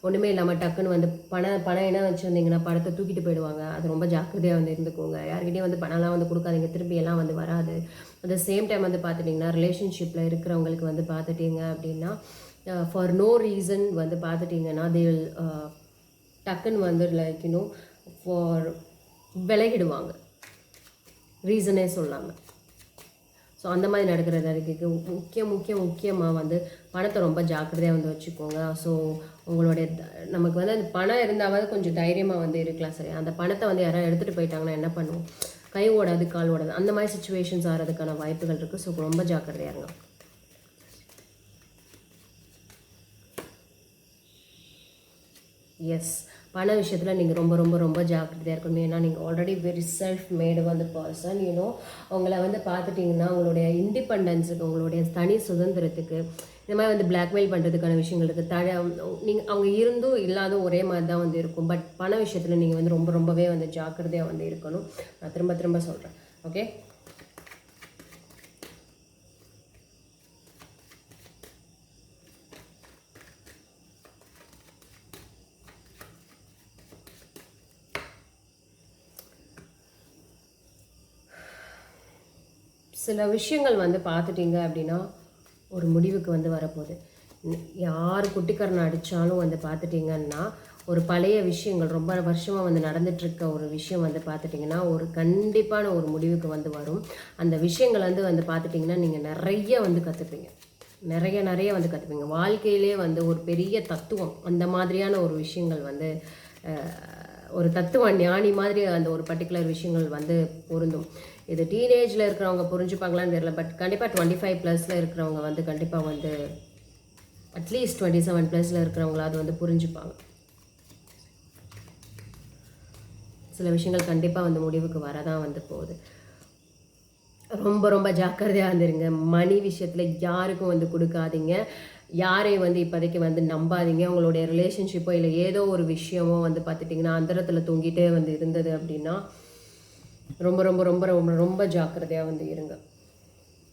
ஒன்றுமே இல்லாமல் டக்குன்னு வந்து பணம் என்ன வச்சுருந்தீங்கன்னா பணத்தை தூக்கிட்டு போயிடுவாங்க. அது ரொம்ப ஜாக்கிரதையாக வந்து இருந்துக்கோங்க. யார்கிட்டையும் வந்து பணம்லாம் வந்து கொடுக்காதீங்க, திருப்பி எல்லாம் வந்து வராது. அட் த சேம் டைம் வந்து பார்த்துட்டிங்கன்னா ரிலேஷன்ஷிப்பில் இருக்கிறவங்களுக்கு வந்து பார்த்துட்டிங்க அப்படின்னா ஃபார் நோ ரீசன் வந்து பார்த்துட்டிங்கன்னா தே வில் டக்குன்னு வந்து லைக் ஃபார் விலகிடுவாங்க, ரீசனே சொல்லாமல். ஸோ அந்த மாதிரி நடக்கிறது அதுக்கு முக்கியமாக வந்து பணத்தை ரொம்ப ஜாக்கிரதையாக வந்து வச்சுக்கோங்க. ஸோ உங்களுடைய நமக்கு வந்து அந்த பணம் இருந்தாவது கொஞ்சம் தைரியமாக வந்து இருக்கலாம். சரி, அந்த பணத்தை வந்து யாராவது எடுத்துகிட்டு போயிட்டாங்கன்னா என்ன பண்ணுவோம்? கை ஓடாது, கால் ஓடாது, அந்த மாதிரி சுச்சுவேஷன்ஸ் ஆகிறதுக்கான வாய்ப்புகள் இருக்குது. ஸோ ரொம்ப ஜாக்கிரதையாக இருங்க. எஸ், பண விஷயத்தில் நீங்கள் ரொம்ப ரொம்ப ரொம்ப ஜாக்கிரதையாக இருக்கணும். ஏன்னா நீங்கள் ஆல்ரெடி வெரி செல்ஃப் மேடு வந்து பர்சன். உங்களை வந்து பார்த்துட்டிங்கன்னா உங்களுடைய இண்டிபெண்டன்ஸுக்கு, உங்களுடைய தனி சுதந்திரத்துக்கு இந்த மாதிரி வந்து பிளாக்மெயில் பண்ணுறதுக்கான விஷயங்களுக்கு நீங்கள் அவங்க இருந்தும் இல்லாதும் ஒரே மாதிரி தான் வந்து இருக்கும். பட் பண விஷயத்தில் நீங்கள் வந்து ரொம்பவே வந்து ஜாக்கிரதையாக வந்து இருக்கணும். நான் திரும்ப சொல்கிறேன். ஓகே, சில விஷயங்கள் வந்து பார்த்துட்டிங்க அப்படின்னா ஒரு முடிவுக்கு வந்து வரப்போகுது. யார் குட்டிக்கரனை அடித்தாலும் வந்து பார்த்துட்டிங்கன்னா ஒரு பழைய விஷயங்கள் ரொம்ப வருஷமாக வந்து நடந்துகிட்ருக்க ஒரு விஷயம் வந்து பார்த்துட்டிங்கன்னா ஒரு கண்டிப்பான ஒரு முடிவுக்கு வந்து வரும். அந்த விஷயங்கள் வந்து பார்த்துட்டிங்கன்னா நீங்கள் நிறைய வந்து கற்றுப்பீங்க. நிறைய வந்து கற்றுப்பீங்க. வாழ்க்கையிலே வந்து ஒரு பெரிய தத்துவம் அந்த மாதிரியான ஒரு விஷயங்கள் வந்து ஒரு தத்துவ ஞானி மாதிரி அந்த ஒரு பர்டிகுலர் விஷயங்கள் வந்து பொருந்தும். இது டீனேஜில் இருக்கிறவங்க புரிஞ்சுப்பாங்களான்னு தெரியல. பட் கண்டிப்பாக 25+ இருக்கிறவங்க வந்து கண்டிப்பாக வந்து அட்லீஸ்ட் 27+ இருக்கிறவங்களாவது வந்து புரிஞ்சுப்பாங்க. சில விஷயங்கள் கண்டிப்பாக வந்து முடிவுக்கு வரதான் வந்து போகுது. ரொம்ப ஜாக்கிரதையாக இருந்துருங்க. மணி விஷயத்தில் யாருக்கும் வந்து கொடுக்காதீங்க. யாரையும் வந்து இப்போதைக்கு வந்து நம்பாதீங்க. உங்களுடைய ரிலேஷன்ஷிப்போ இல்லை ஏதோ ஒரு விஷயமோ வந்து பார்த்துட்டிங்கன்னா அந்தரத்தில் தூங்கிட்டே வந்து இருந்தது அப்படின்னா ரொம்ப ஜாக்கிரதையாக வந்து இருங்க.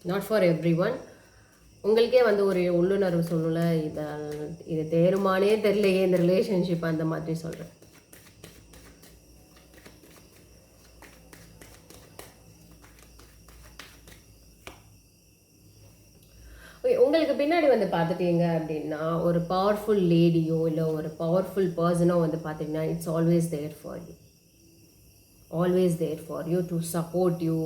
Not for every one. உங்களுக்கே வந்து ஒரு உள்ளுணர்வு சொல்லல, இது தேருமானே தெரியலையே இந்த ரிலேஷன்ஷிப், அந்த மாதிரி சொல்கிறேன். உங்களுக்கு பின்னாடி வந்து பார்த்துட்டீங்க அப்படின்னா ஒரு பவர்ஃபுல் லேடியோ இல்லை ஒரு பவர்ஃபுல் பர்சனோ வந்து பார்த்தீங்கன்னா it's always there for you to support you.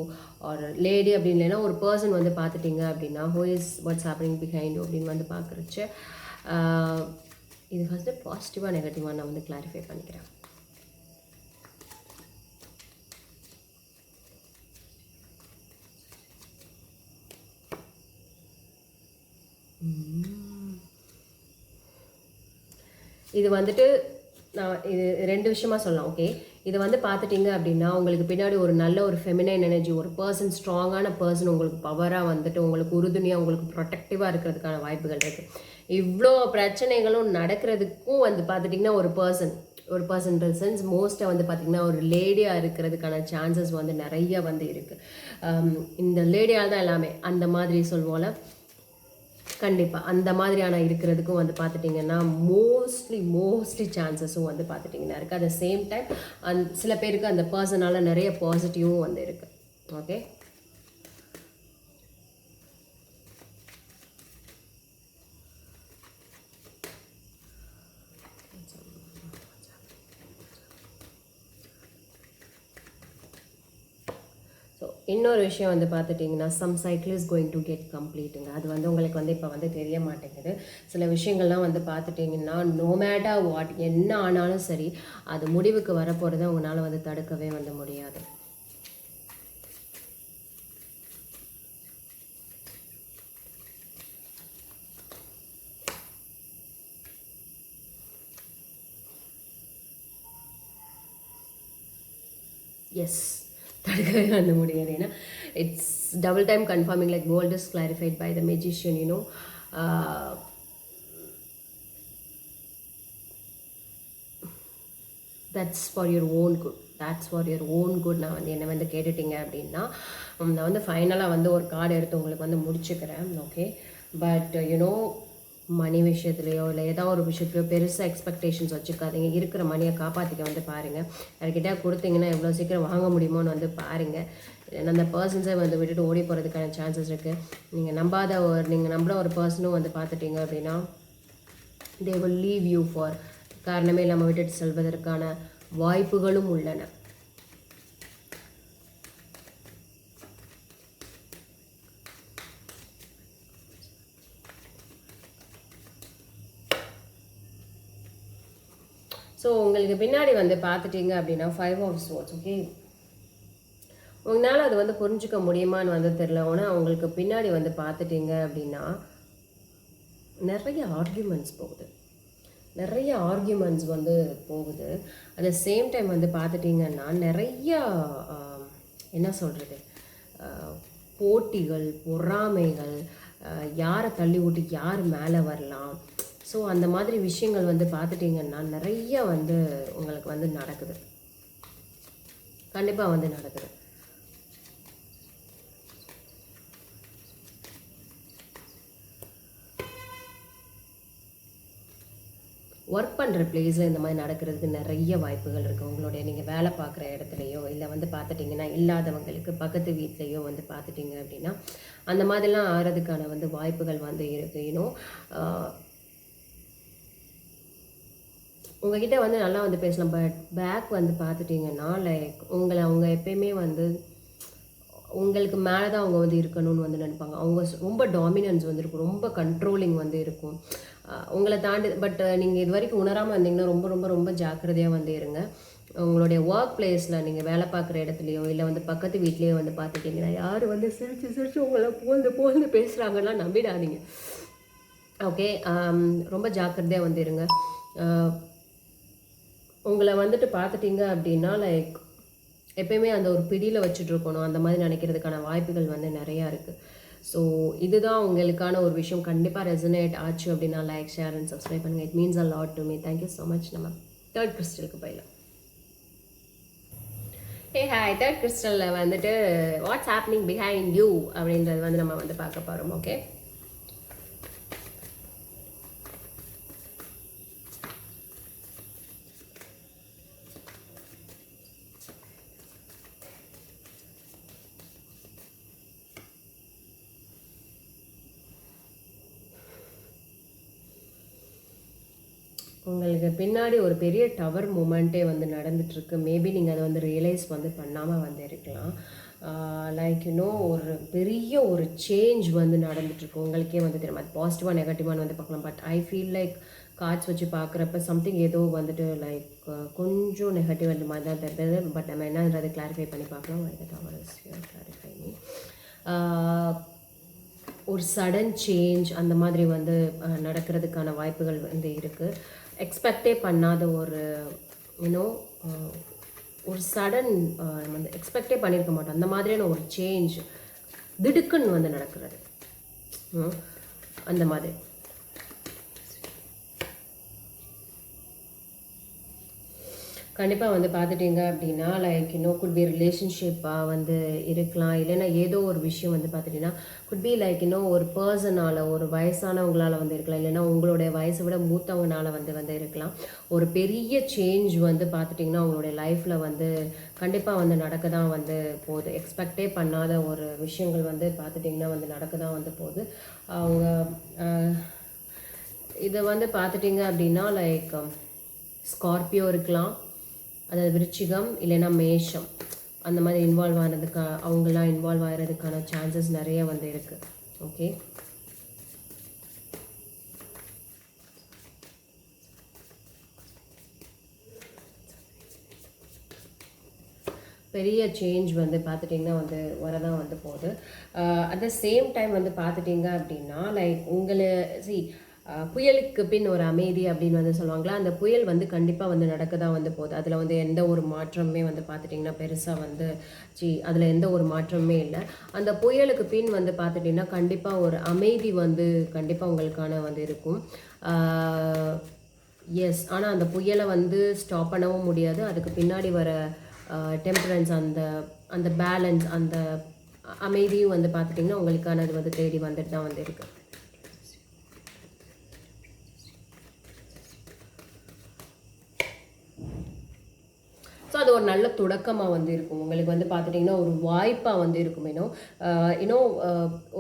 ஒரு லேடி அப்படின்னு இல்லைன்னா ஒரு பர்சன் வந்து பார்த்துட்டிங்க அப்படின்னா who is what's happening behind you அப்படின்னு வந்து பார்க்குறச்சு இது ஃபஸ்ட்டு பாசிட்டிவாக நெகட்டிவாக நான் வந்து கிளாரிஃபை பண்ணிக்கிறேன். இது வந்துட்டு நான் இது 2 விஷயமா சொல்லலாம். ஓகே, இது வந்து பார்த்துட்டிங்க அப்படின்னா உங்களுக்கு பின்னாடி ஒரு நல்ல ஒரு ஃபெமினைன் எனர்ஜி, ஒரு பர்சன், ஸ்ட்ராங்கான பர்சன் உங்களுக்கு பவராக வந்துட்டு உங்களுக்கு உறுதுணையாக உங்களுக்கு ப்ரொடெக்டிவாக இருக்கிறதுக்கான வாய்ப்புகள் இருக்குது. இவ்வளோ பிரச்சனைகளும் நடக்கிறதுக்கும் வந்து பார்த்துட்டிங்கன்னா ஒரு பர்சன் சென்ஸ் மோஸ்ட்டாக வந்து பார்த்திங்கன்னா ஒரு லேடியாக இருக்கிறதுக்கான சான்சஸ் வந்து நிறைய வந்து இருக்குது. இந்த லேடியால் தான் எல்லாமே அந்த மாதிரி சொல்வோம்ல, கண்டிப்பாக அந்த மாதிரியான இருக்கிறதுக்கும் வந்து பார்த்துட்டிங்கன்னா மோஸ்ட்லி சான்சஸும் வந்து பார்த்துட்டிங்கன்னா இருக்குது. அட் த சேம் டைம் சில பேருக்கு அந்த பர்சனால் நிறைய பாசிட்டிவும் வந்து இருக்குது. ஓகே, ஸோ இன்னொரு விஷயம் வந்து பார்த்துட்டிங்கன்னா some cycle is going to get கம்ப்ளீட்டுங்க. அது வந்து உங்களுக்கு வந்து இப்போ வந்து தெரிய மாட்டேங்குது. சில விஷயங்கள்லாம் வந்து பார்த்துட்டிங்கன்னா நோ மேட்டர் வாட் என்ன ஆனாலும் சரி அது முடிவுக்கு வரப்போகிறத உங்களால் வந்து தடுக்கவே வந்து முடியாது. எஸ், தடுக்கவே வந்து முடியாது. ஏன்னா it's double time confirming like gold is clarified by the magician you know. That's for your own good, that's for your own good. நான் வந்து என்ன வந்து கேட்டுட்டீங்க அப்படின்னா நான் வந்து ஃபைனலாக வந்து ஒரு கார்டு எடுத்து உங்களுக்கு வந்து முடிச்சுக்கிறேன். ஓகே, பட் யூனோ மணி விஷயத்துலையோ இல்லை ஏதோ ஒரு விஷயத்துலையோ பெருசாக எக்ஸ்பெக்டேஷன்ஸ் வச்சுக்காதீங்க. இருக்கிற மணியை காப்பாற்றிக்க வந்து பாருங்கள். யார்கிட்ட கொடுத்தீங்கன்னா எவ்வளோ சீக்கிரம் வாங்க முடியுமோன்னு வந்து பாருங்கள். அந்த பர்சன்ஸை வந்து விட்டுட்டு ஓடி போகிறதுக்கான சான்சஸ் இருக்குது. நீங்கள் நம்புகிற ஒரு பர்சனும் வந்து பார்த்துட்டீங்க அப்படின்னா they will leave you for காரணமே இல்லாமல் விட்டுட்டு செல்வதற்கான வாய்ப்புகளும் உள்ளன. ஸோ உங்களுக்கு பின்னாடி வந்து பார்த்துட்டீங்க அப்படின்னா 5 of Swords. ஓகே, உங்களால் அது வந்து புரிஞ்சுக்க முடியுமான்னு வந்து தெரியல. ஆனால் உங்களுக்கு பின்னாடி வந்து பார்த்துட்டீங்க அப்படின்னா நிறைய ஆர்கியூமெண்ட்ஸ் போகுது, நிறைய ஆர்கியூமெண்ட்ஸ் வந்து போகுது. அட் த சேம் டைம் வந்து பார்த்துட்டிங்கன்னா நிறைய என்ன சொல்கிறது, போட்டிகள், பொறாமைகள், யாரை தள்ளி விட்டு யார் மேலே வரலாம். ஸோ அந்த மாதிரி விஷயங்கள் வந்து பார்த்துட்டிங்கன்னா நிறைய வந்து உங்களுக்கு வந்து நடக்குது, கண்டிப்பாக வந்து நடக்குது. ஒர்க் பண்ணுற பிளேஸில் இந்த மாதிரி நடக்கிறதுக்கு நிறைய வாய்ப்புகள் இருக்குது. உங்களுடைய நீங்கள் வேலை பார்க்குற இடத்துலையோ இல்லை வந்து பார்த்துட்டிங்கன்னா இல்லாதவங்களுக்கு பக்கத்து வீட்லேயோ வந்து பார்த்துட்டிங்க அப்படின்னா அந்த மாதிரிலாம் ஆகிறதுக்கான வந்து வாய்ப்புகள் வந்து இருக்குது. இன்னும் உங்ககிட்ட வந்து நல்லா வந்து பேசலாம். பட் பேக் வந்து பார்த்துட்டிங்கன்னா லைக் அவங்க எப்பயுமே வந்து உங்களுக்கு மேலே தான் அவங்க வந்து இருக்கணும்னு வந்து நினைப்பாங்க. அவங்க ரொம்ப டாமினன்ஸ் வந்து இருக்கும், ரொம்ப கண்ட்ரோலிங் வந்து இருக்கும் உங்களை தாண்டி. பட் நீங்கள் இது வரைக்கும் உணராமல் இருந்தீங்கன்னா ரொம்ப ரொம்ப ரொம்ப ஜாக்கிரதையாக வந்து இருங்க. உங்களுடைய ஒர்க் பிளேஸில் நீங்கள் வேலை பார்க்குற இடத்துலையோ இல்லை வந்து பக்கத்து வீட்லேயோ வந்து பார்த்துட்டிங்கன்னா யார் வந்து சிரித்து உங்களை போல்ந்து பேசுகிறாங்கன்னா நம்பிடாதீங்க. ஓகே, ரொம்ப ஜாக்கிரதையாக வந்து இருங்க. உங்களை வந்துட்டு பார்த்துட்டிங்க அப்படின்னா லைக் எப்பயுமே அந்த ஒரு பிடியில் வச்சுட்டு இருக்கணும், அந்த மாதிரி நினைக்கிறதுக்கான வாய்ப்புகள் வந்து நிறையா இருக்குது. ஸோ இதுதான் உங்களுக்கான ஒரு விஷயம். கண்டிப்பாக ரெசனேட் ஆச்சு அப்படின்னா லைக், ஷேர் அண்ட் சப்ஸ்கிரைப் பண்ணுங்கள். It means a lot to me. Thank you so much. நம்ம தேர்ட் கிறிஸ்டலுக்கு போயிடலாம். ஹாய், தேர்ட் கிறிஸ்டலில் வந்துட்டு வாட்ஸ் ஹேப்பனிங் பிஹைண்ட் யூ அப்படின்றது வந்து நம்ம வந்து பார்க்க போகிறோம். ஓகே, உங்களுக்கு பின்னாடி ஒரு பெரிய டவர் மூமெண்ட்டே வந்து நடந்துகிட்ருக்கு. மேபி நீங்கள் அதை வந்து ரியலைஸ் வந்து பண்ணாமல் வந்து இருக்கலாம். லைக் ஒரு பெரிய ஒரு சேஞ்ச் வந்து நடந்துகிட்ருக்கு. உங்களுக்கே வந்து தெரியும், அது பாசிட்டிவாக நெகட்டிவானு வந்து பார்க்கலாம். But I feel like cards வச்சு பார்க்குறப்ப சம்திங் ஏதோ வந்துட்டு லைக் கொஞ்சம் நெகட்டிவ் அந்த மாதிரி தான் தெரியுது. பட் நம்ம என்னன்றது கிளாரிஃபை பண்ணி பார்க்கலாம். கிளாரிஃபை ஒரு சடன் சேஞ்ச் அந்த மாதிரி வந்து நடக்கிறதுக்கான வாய்ப்புகள் வந்து இருக்குது. எக்ஸ்பெக்டே பண்ணாத ஒரு யூனோ ஒரு சடன் நம்ம வந்து எக்ஸ்பெக்டே பண்ணியிருக்க மாட்டோம், அந்த மாதிரியான ஒரு சேஞ்ச் திடுக்குன்னு வந்து நடக்கிறது அந்த மாதிரி. கண்டிப்பாக வந்து பார்த்துட்டிங்க அப்படின்னா லைக் குட் பி ரிலேஷன்ஷிப்பாக வந்து இருக்கலாம். இல்லைன்னா ஏதோ ஒரு விஷயம் வந்து பார்த்துட்டிங்கன்னா குட் பி லைக் ஒரு பர்சனால், ஒரு வயசானவங்களால் வந்து இருக்கலாம். இல்லைன்னா உங்களுடைய வயசை விட மூத்தவங்களால் வந்து இருக்கலாம். ஒரு பெரிய சேஞ்ச் வந்து பார்த்துட்டிங்கன்னா உங்களுடைய லைஃப்பில் வந்து கண்டிப்பாக வந்து நடக்க தான் வந்து போகுது. எக்ஸ்பெக்டே பண்ணாத ஒரு விஷயங்கள் வந்து பார்த்துட்டிங்கன்னா வந்து நடக்க தான் வந்து போகுது. அவங்க இதை வந்து பார்த்துட்டிங்க அப்படின்னா லைக் ஸ்கார்பியோ இருக்கலாம், அதாவது விருச்சிகம், இல்லைன்னா மேஷம். அந்த மாதிரி இன்வால்வ் அவங்களாம் இன்வால்வ் ஆகிறதுக்கான சான்சஸ் நிறைய வந்து இருக்குது. ஓகே, பெரிய சேஞ்ச் வந்து பார்த்துட்டிங்கன்னா வந்து வரதான் வந்து போகுது. அட் த சேம் டைம் வந்து பார்த்துட்டிங்க அப்படின்னா லைக் புயலுக்கு பின் ஒரு அமைதி அப்படின்னு வந்து சொல்லுவாங்களா, அந்த புயல் வந்து கண்டிப்பாக வந்து நடக்க தான் வந்து போகுது. அதில் வந்து எந்த ஒரு மாற்றமே வந்து பார்த்துட்டிங்கன்னா பெருசாக வந்து அதில் எந்த ஒரு மாற்றமே இல்லை. அந்த புயலுக்கு பின் வந்து பார்த்துட்டிங்கன்னா கண்டிப்பாக ஒரு அமைதி வந்து கண்டிப்பாக உங்களுக்கான வந்து இருக்கும். எஸ், ஆனால் அந்த புயலை வந்து ஸ்டாப் பண்ணவும் முடியாது. அதுக்கு பின்னாடி வர டெம்பரன்ஸ், அந்த அந்த பேலன்ஸ், அந்த அமைதியும் வந்து பார்த்துட்டிங்கன்னா உங்களுக்கானது வந்து தேடி வந்துட்டு தான் வந்து இருக்குது. ஸோ அது ஒரு நல்ல தொடக்கமாக வந்து இருக்கும். உங்களுக்கு வந்து பார்த்துட்டிங்கன்னா ஒரு வாய்ப்பாக வந்து இருக்கும். இன்னும்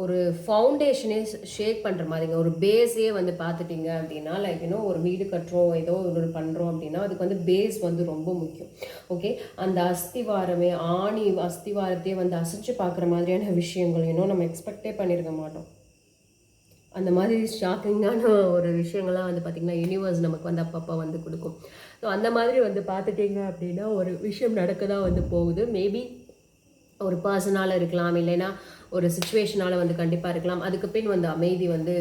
ஒரு ஃபவுண்டேஷனே ஷேக் பண்ணுற மாதிரிங்க, ஒரு பேஸே வந்து பார்த்துட்டிங்க அப்படின்னா லைக் ஒரு வீடு கட்டுறோம், ஏதோ ஒரு பண்ணுறோம் அப்படின்னா அதுக்கு வந்து பேஸ் வந்து ரொம்ப முக்கியம். ஓகே, அந்த அஸ்திவாரத்தையே வந்து அசைச்சு பார்க்குற மாதிரியான விஷயங்கள் நம்ம எக்ஸ்பெக்டே பண்ணியிருக்க மாட்டோம். அந்த மாதிரி ஷாக்கிங்கான ஒரு விஷயங்கள்லாம் வந்து பார்த்திங்கன்னா யூனிவர்ஸ் நமக்கு வந்து அப்பப்போ வந்து கொடுக்கும். ஸோ அந்த மாதிரி வந்து பார்த்துட்டிங்க அப்படின்னா ஒரு விஷயம் நடக்க தான் வந்து போகுது. மேபி ஒரு பர்சனால் இருக்கலாம், இல்லைன்னா ஒரு சுச்சுவேஷனால் வந்து கண்டிப்பாக இருக்கலாம். அதுக்கு பின் வந்து அமைதி வந்து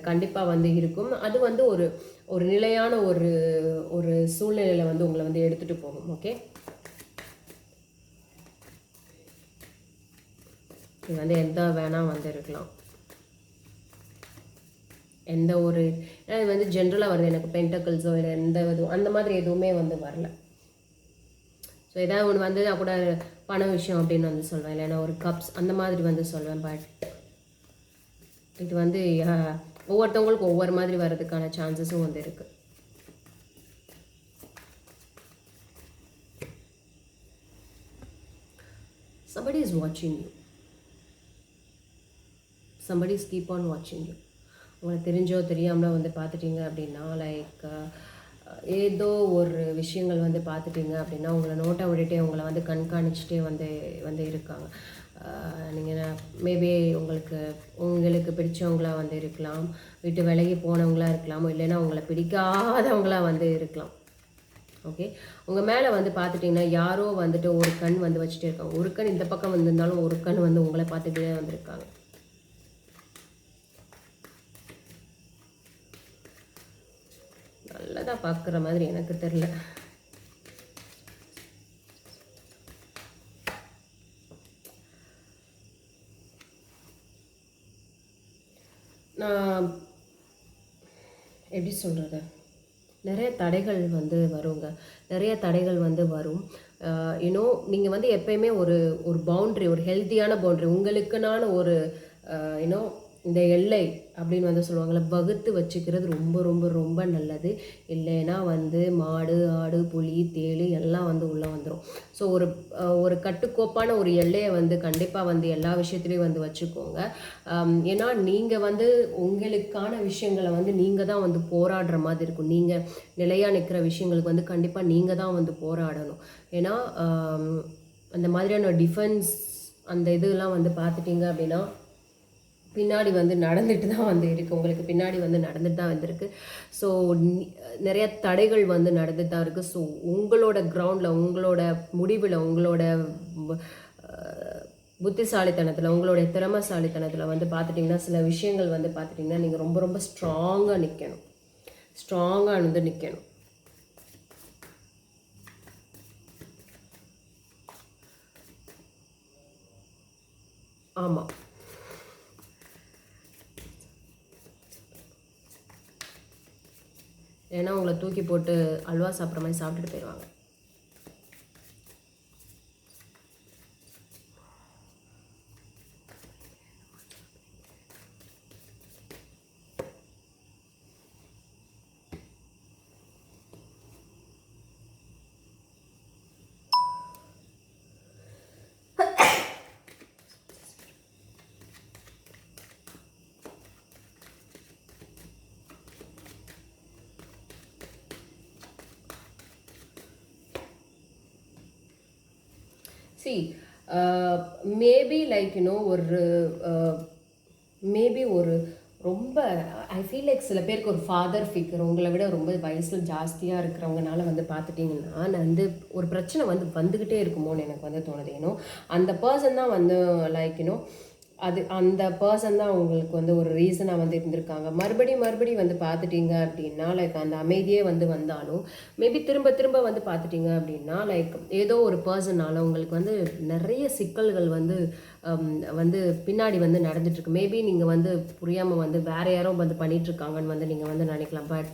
கண்டிப்பாக வந்து இருக்கும். அது வந்து ஒரு ஒரு நிலையான ஒரு ஒரு சூழ்நிலையில் வந்து உங்களை வந்து எடுத்துகிட்டு போகும். ஓகே, இது வந்து எந்த வேணால் வந்து இருக்கலாம், எந்த ஒரு இது வந்து ஜென்ரலாக வருது. எனக்கு பென்டக்கிள்ஸோ இல்லை எந்த இதுவும் அந்த மாதிரி எதுவுமே வந்து வரல. ஸோ ஏதாவது ஒன்று வந்து நான் கூட பண விஷயம் அப்படின்னு வந்து சொல்வேன், இல்லைன்னா ஒரு கப்ஸ் அந்த மாதிரி வந்து சொல்வேன். பட் இது வந்து ஒவ்வொருத்தவங்களுக்கும் ஒவ்வொரு மாதிரி வர்றதுக்கான சான்சஸும் வந்து இருக்குது. somebody is watching you, somebody is keep on watching you. உங்களுக்கு தெரிஞ்சோ தெரியாமலோ வந்து பார்த்துட்டிங்க அப்படின்னா லைக் ஏதோ ஒரு விஷயங்கள் வந்து பார்த்துட்டிங்க அப்படின்னா உங்களை நோட்டை விட்டுட்டே உங்களை வந்து கண்காணிச்சுட்டே வந்து வந்து இருக்காங்க. நீங்கள் மேபி உங்களுக்கு பிடிச்சவங்களாக வந்து இருக்கலாம், விட்டு விலகி போனவங்களாக இருக்கலாம், இல்லைன்னா உங்களை பிடிக்காதவங்களாக வந்து இருக்கலாம். ஓகே, உங்கள் மேலே வந்து பார்த்துட்டிங்கன்னா யாரோ வந்துட்டு ஒரு கண் வந்து வச்சுட்டே இருக்காங்க. ஒரு கண் இந்த பக்கம் வந்திருந்தாலும் ஒரு கண் வந்து உங்களை பார்த்துட்டே வந்திருக்காங்க. நல்லதாக பார்க்குற மாதிரி எனக்கு தெரியல. நான் எப்படி சொல்கிறது, நிறைய தடைகள் வந்து வருங்க, நிறைய தடைகள் வந்து வரும். நீங்கள் வந்து எப்பயுமே ஒரு ஒரு பவுண்ட்ரி, ஒரு ஹெல்த்தியான பவுண்ட்ரி உங்களுக்குனான ஒரு இந்த எல்லை அப்படின்னு வந்து சொல்லுவாங்கள்ல, வகுத்து வச்சுக்கிறது ரொம்ப ரொம்ப ரொம்ப நல்லது. இல்லைன்னா வந்து மாடு, ஆடு, புலி, தேள் எல்லாம் வந்து உள்ளே வந்துடும். ஸோ ஒரு கட்டுக்கோப்பான ஒரு எல்லையை வந்து கண்டிப்பாக வந்து எல்லா விஷயத்துலையும் வந்து வச்சுக்கோங்க. ஏன்னா நீங்கள் வந்து உங்களுக்கான விஷயங்களை வந்து நீங்கள் தான் வந்து போராடுற மாதிரி இருக்கும். நீங்கள் நிலையாக நிற்கிற விஷயங்களுக்கு வந்து கண்டிப்பாக நீங்கள் தான் வந்து போராடணும். ஏன்னா அந்த மாதிரியான டிஃபென்ஸ் அந்த இதெல்லாம் வந்து பார்த்துட்டிங்க அப்படின்னா பின்னாடி வந்து நடந்துட்டு தான் வந்து இருக்குது, உங்களுக்கு பின்னாடி வந்து நடந்துட்டு தான் வந்திருக்கு. ஸோ நிறைய தடைகள் வந்து நடந்துட்டு தான் இருக்குது. ஸோ உங்களோட கிரவுண்டில், உங்களோட முடிவில், உங்களோட புத்திசாலித்தனத்தில், உங்களுடைய திறமைசாலித்தனத்தில் வந்து பார்த்துட்டிங்கன்னா சில விஷயங்கள் வந்து பார்த்துட்டிங்கன்னா நீங்கள் ரொம்ப ரொம்ப ஸ்ட்ராங்காக நிற்கணும், ஸ்ட்ராங்காக வந்து நிற்கணும். ஆமாம், ஏன்னா உங்களை தூக்கி போட்டு அல்வா சாப்பிட்ற மாதிரி சாப்பிட்டுட்டு போயிடுவாங்க. சி மேபி லைக் ஒரு மேபி ஒரு ரொம்ப ஐ ஃபீல் லைக் சில பேருக்கு ஒரு ஃபாதர் ஃபிகர் உங்களை விட ரொம்ப வயசில் ஜாஸ்தியாக இருக்கிறவங்கனால வந்து பார்த்துட்டிங்கன்னா நான் வந்து ஒரு பிரச்சனை வந்துக்கிட்டே இருக்குமோன்னு எனக்கு வந்து தோணுது. அந்த பர்சன் தான் வந்து லைக் அது அந்த பர்சன் தான் உங்களுக்கு வந்து ஒரு ரீசனாக வந்து இருந்திருக்காங்க. மறுபடி வந்து பார்த்துட்டிங்க அப்படின்னா லைக் அந்த அமைதியே வந்தாலும் மேபி திரும்ப திரும்ப வந்து பார்த்துட்டிங்க அப்படின்னா லைக் ஏதோ ஒரு பர்சனால் உங்களுக்கு வந்து நிறைய சிக்கல்கள் வந்து பின்னாடி வந்து நடந்துட்டுருக்கு. மேபி நீங்கள் வந்து புரியாமல் வந்து வேறு யாரோ வந்து பண்ணிகிட்ருக்காங்கன்னு வந்து நீங்கள் வந்து நினைக்கலாம். பட்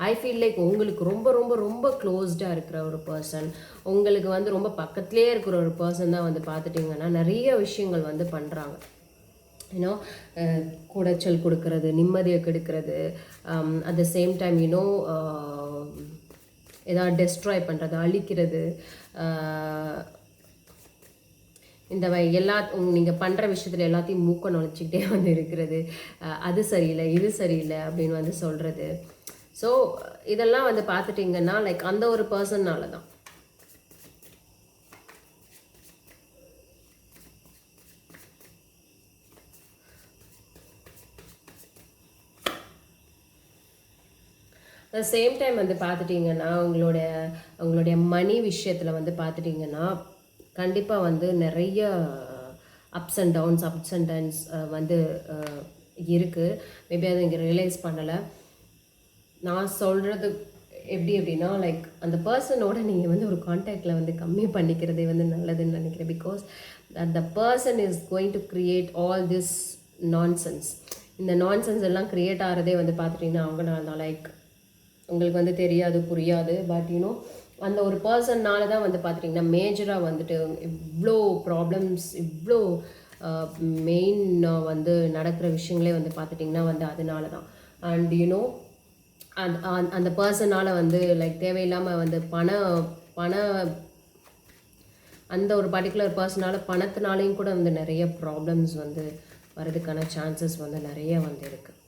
ஐ ஃபீல் லைக் உங்களுக்கு ரொம்ப ரொம்ப ரொம்ப க்ளோஸ்டாக இருக்கிற ஒரு பர்சன், உங்களுக்கு வந்து ரொம்ப பக்கத்துலேயே இருக்கிற ஒரு பர்சன் தான் வந்து பார்த்துட்டிங்கன்னா நிறைய விஷயங்கள் வந்து பண்ணுறாங்க. குடைச்சல் கொடுக்கறது, நிம்மதியை கெடுக்கிறது, அட் த சேம் டைம் ஏதாவது டெஸ்ட்ராய் பண்ணுறது, அழிக்கிறது, இந்த நீங்கள் பண்ணுற விஷயத்தில் எல்லாத்தையும் மூக்க நுழைச்சிக்கிட்டே வந்து இருக்கிறது, அது சரியில்லை இது சரியில்லை அப்படின்னு வந்து சொல்கிறது. ஸோ இதெல்லாம் வந்து பார்த்துட்டிங்கன்னா லைக் அந்த ஒரு பர்சன்னால தான். சேம் டைம் வந்து பார்த்துட்டிங்கன்னா உங்களுடைய மணி விஷயத்தில் வந்து பார்த்துட்டிங்கன்னா கண்டிப்பாக வந்து நிறைய அப்ஸ் அண்ட் டவுன்ஸ் வந்து இருக்குது. மேபி அதை இங்கே ரியலைஸ் பண்ணலை. நான் சொல்கிறது எப்படி அப்படின்னா லைக் அந்த பர்சனோட நீங்கள் வந்து ஒரு கான்டாக்டில் வந்து கம்மி பண்ணிக்கிறதே வந்து நல்லதுன்னு நினைக்கிறேன். Because the person is going to create all this nonsense. இந்த நான்சென்ஸ் எல்லாம் க்ரியேட் ஆகிறதே வந்து பார்த்துட்டிங்கன்னா அவங்கனால தான். லைக் உங்களுக்கு வந்து தெரியாது புரியாது, பட் அந்த ஒரு பர்சன்னால தான் வந்து பார்த்துட்டிங்கன்னா மேஜராக வந்துட்டு இவ்வளோ ப்ராப்ளம்ஸ் இவ்வளோ மெயின் வந்து நடக்கிற விஷயங்களே வந்து பார்த்துட்டிங்கன்னா வந்து அதனால தான். அண்ட் அந்த பர்சனால் வந்து லைக் தேவையில்லாமல் வந்து பண அந்த ஒரு பர்டிகுலர் பர்சனால் பணத்தினாலையும் கூட வந்து நிறைய ப்ராப்ளம்ஸ் வந்து வர்றதுக்கான சான்சஸ் வந்து நிறைய வந்து இருக்குது.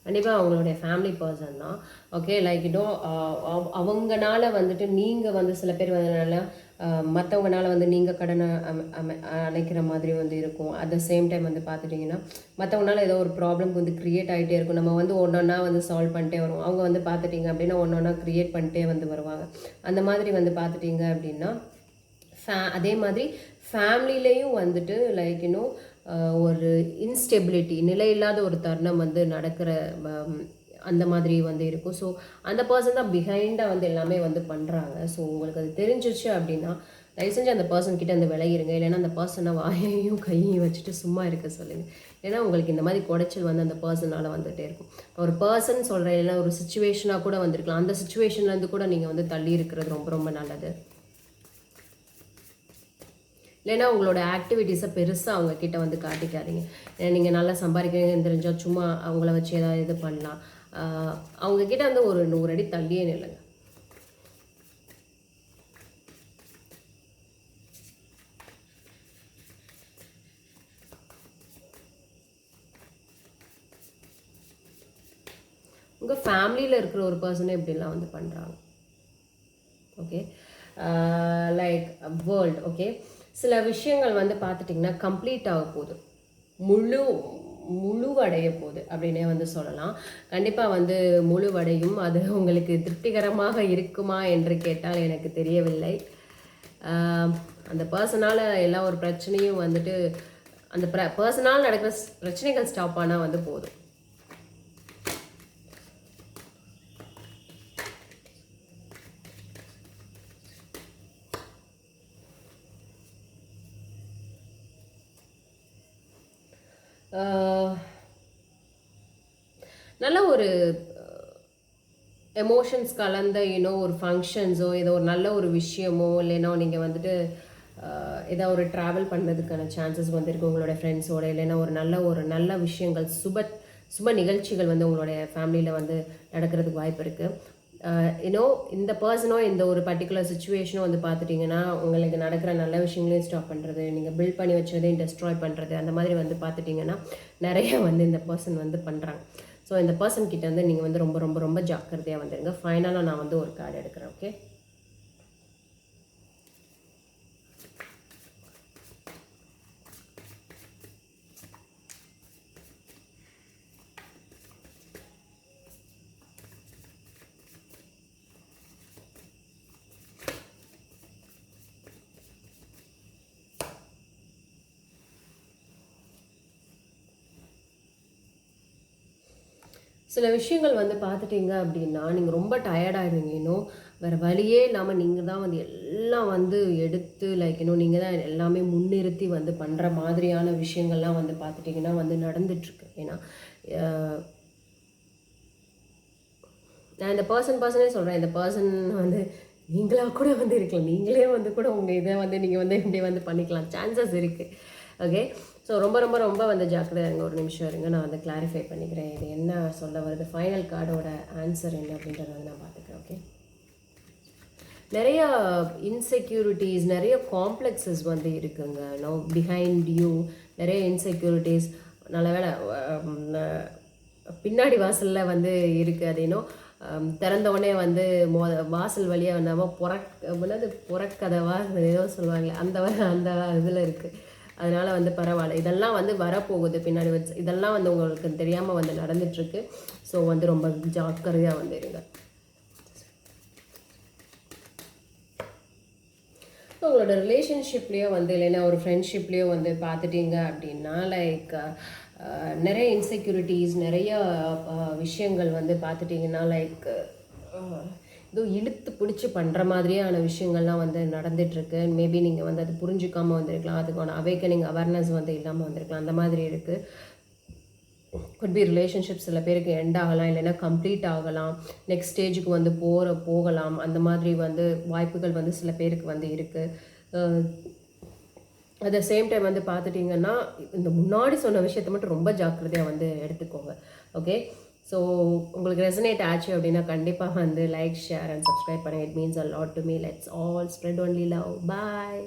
கண்டிப்பாக அவங்களுடைய ஃபேமிலி பர்சன் தான். ஓகே, லைக் அவங்கனால வந்துட்டு நீங்கள் வந்து சில பேர் வந்ததுனால மற்றவங்கனால வந்து நீங்கள் கடனை அணைக்கிற மாதிரி வந்து இருக்கும். அட் த சேம் டைம் வந்து பார்த்துட்டிங்கன்னா மற்றவங்களால ஏதோ ஒரு ப்ராப்ளம் வந்து க்ரியேட் ஆகிட்டே இருக்கும். நம்ம வந்து ஒன்றொன்னா வந்து சால்வ் பண்ணிட்டே வருவோம். அவங்க வந்து பார்த்துட்டிங்க அப்படின்னா ஒன்றொன்னா க்ரியேட் பண்ணிட்டே வந்து வருவாங்க. அந்த மாதிரி வந்து பார்த்துட்டிங்க அப்படின்னா அதே மாதிரி ஃபேமிலிலேயும் வந்துட்டு லைக் ஒரு இன்ஸ்டெபிலிட்டி, நிலையில்லாத ஒரு தருணம் வந்து நடக்கிற அந்த மாதிரி வந்து இருக்கும். ஸோ அந்த பர்சன் தான் பிஹைண்டாக வந்து எல்லாமே வந்து பண்ணுறாங்க. ஸோ உங்களுக்கு அது தெரிஞ்சிருச்சு அப்படின்னா தயவு செஞ்சு அந்த பர்சன் கிட்ட அந்த விளையிருங்க. இல்லைன்னா அந்த பர்சனை வாயையும் கையையும் வச்சுட்டு சும்மா இருக்க சொல்லுங்கள். ஏன்னா உங்களுக்கு இந்த மாதிரி குடைச்சல் வந்து அந்த பர்சனால் வந்துகிட்டே இருக்கும். ஒரு பர்சன் சொல்கிறேன், இல்லைன்னா ஒரு சுச்சுவேஷனாக கூட வந்திருக்கலாம். அந்த சுச்சுவேஷன்லேருந்து கூட நீங்கள் வந்து தள்ளி இருக்கிறது ரொம்ப ரொம்ப நல்லது. இல்லைன்னா உங்களோட ஆக்டிவிட்டீஸை பெருசாக அவங்கக்கிட்ட வந்து காட்டிக்காதீங்க. நீங்கள் நல்லா சம்பாதிக்கிறீங்கன்னு தெரிஞ்சால் சும்மா அவங்கள வச்சு ஏதாவது இது பண்ணலாம். அவங்கக்கிட்ட வந்து ஒரு 100 அடி தள்ளியே நில்லுங்க. உங்கள் ஃபேமிலியில் இருக்கிற ஒரு பர்சனே இப்படிலாம் வந்து பண்ணுறாங்க. Okay, like world. ஓகே, சில விஷயங்கள் வந்து பார்த்துட்டிங்கன்னா கம்ப்ளீட் ஆக போகுது, முழுவடைய போகுது அப்படின்னே வந்து சொல்லலாம். கண்டிப்பாக வந்து முழுவடையும். அது உங்களுக்கு திருப்திகரமாக இருக்குமா என்று கேட்டால் எனக்கு தெரியவில்லை. அந்த பர்சனால் எல்லா ஒரு பிரச்சனையும் வந்துட்டு அந்த பர்சனால் நடக்கிற பிரச்சனைகள் ஸ்டாப் ஆனால் வந்து போதும். நல்ல ஒரு எமோஷன்ஸ் கலந்த ஒரு ஃபங்க்ஷன்ஸோ ஏதோ ஒரு நல்ல ஒரு விஷயமோ இல்லைன்னா நீங்கள் வந்துட்டு ஏதாவது ஒரு ட்ராவல் பண்ணுறதுக்கான சான்சஸ் வந்து இருக்குது உங்களோட ஃப்ரெண்ட்ஸோட. இல்லைன்னா ஒரு நல்ல விஷயங்கள் சுப நிகழ்ச்சிகள் வந்து உங்களுடைய ஃபேமிலியில் வந்து நடக்கிறதுக்கு வாய்ப்பு இருக்குது. இந்த பர்சனோ இந்த ஒரு பர்டிகுலர் சுச்சுவேஷனோ வந்து பார்த்துட்டிங்கன்னா உங்களுக்கு நடக்கிற நல்ல விஷயங்களையும் ஸ்டாப் பண்ணுறது, நீங்கள் பில்ட் பண்ணி வச்சதையும் டெஸ்ட்ராய் பண்ணுறது, அந்த மாதிரி வந்து பார்த்துட்டிங்கன்னா நிறைய வந்து இந்த பர்சன் வந்து பண்ணுறாங்க. ஸோ இந்த பர்சன் கிட்ட வந்து நீங்கள் வந்து ரொம்ப ரொம்ப ரொம்ப ஜாக்கிரதையாக வந்துடுங்க. ஃபைனலாக நான் வந்து ஒரு கார்டு எடுக்கிறேன். ஓகே, சில விஷயங்கள் வந்து பார்த்துட்டீங்க அப்படின்னா நீங்கள் ரொம்ப டயர்டாகிடுவீங்க. இன்னும் வேறு வழியே இல்லாமல் நீங்கள் தான் வந்து எல்லாம் வந்து எடுத்து லைக் இன்னும் நீங்கள் தான் எல்லாமே முன்னிறுத்தி வந்து பண்ணுற மாதிரியான விஷயங்கள்லாம் வந்து பார்த்துட்டிங்கன்னா வந்து நடந்துட்டுருக்கு. ஏன்னா நான் இந்த பர்சனே சொல்கிறேன். இந்த பர்சன் வந்து நீங்களாக கூட வந்து இருக்கலாம். நீங்களே வந்து கூட உங்கள் இதை வந்து நீங்கள் வந்து இப்படி வந்து பண்ணிக்கலாம், சான்சஸ் இருக்குது. ஓகே, ஸோ ரொம்ப ரொம்ப ரொம்ப வந்து ஜாக்கிரதை இருங்க. ஒரு நிமிஷம் இருங்க, நான் வந்து கிளாரிஃபை பண்ணிக்கிறேன் இது என்ன சொல்ல வருது, ஃபைனல் கார்டோட ஆன்சர் என்ன அப்படின்றத வந்து நான் பார்த்துக்கிறேன். ஓகே, நிறைய இன்செக்யூரிட்டிஸ், நிறைய காம்ப்ளெக்ஸஸ் வந்து இருக்குங்க. நோ பிஹைண்ட் யூ நிறைய இன்செக்யூரிட்டிஸ். நல்ல வேலை பின்னாடி வாசலில் வந்து இருக்குது. அது இன்னும் திறந்தவுடனே வந்து வாசல் வழியாக வந்தாமல் புறக்கதவா ஏதோ சொல்லுவாங்களே, அந்த இதில் இருக்குது. அதனால் வந்து பரவாயில்ல, இதெல்லாம் வந்து வரப்போகுது பின்னாடி வச்சு, இதெல்லாம் வந்து உங்களுக்கு தெரியாமல் வந்து நடந்துட்டுருக்கு. ஸோ வந்து ரொம்ப ஜாக்கிரதையாக வந்து இருங்க. உங்களோட ரிலேஷன்ஷிப்லேயோ வந்து இல்லைன்னா ஒரு ஃப்ரெண்ட்ஷிப்லேயோ வந்து பார்த்துட்டிங்க அப்படின்னா லைக் நிறைய இன்செக்யூரிட்டிஸ், நிறைய விஷயங்கள் வந்து பார்த்துட்டிங்கன்னா லைக் ஏதோ இழுத்து பிடிச்சி பண்ணுற மாதிரியான விஷயங்கள்லாம் வந்து நடந்துகிட்ருக்கு. மேபி நீங்கள் வந்து அது புரிஞ்சிக்காமல் வந்திருக்கலாம், அதுக்கான அவேக்கனிங் அவேர்னஸ் வந்து இல்லாமல் வந்திருக்கலாம். அந்த மாதிரி இருக்குது. குட் பி ரிலேஷன்ஷிப் சில பேருக்கு எண்ட் ஆகலாம், இல்லைன்னா கம்ப்ளீட் ஆகலாம், நெக்ஸ்ட் ஸ்டேஜுக்கு வந்து போகலாம். அந்த மாதிரி வந்து வாய்ப்புகள் வந்து சில பேருக்கு வந்து இருக்குது. அட் த சேம் டைம் வந்து பார்த்துட்டிங்கன்னா இந்த முன்னாடி சொன்ன விஷயத்தை மட்டும் ரொம்ப ஜாக்கிரதையாக வந்து எடுத்துக்கோங்க. ஓகே, ஸோ உங்களுக்கு ரெசனேட் ஆச்சு அப்படின்னா கண்டிப்பாக வந்து லைக், ஷேர் அண்ட் சப்ஸ்கிரைப் பண்ணுங்கள். It means a lot to me. Let's all spread only love. Bye.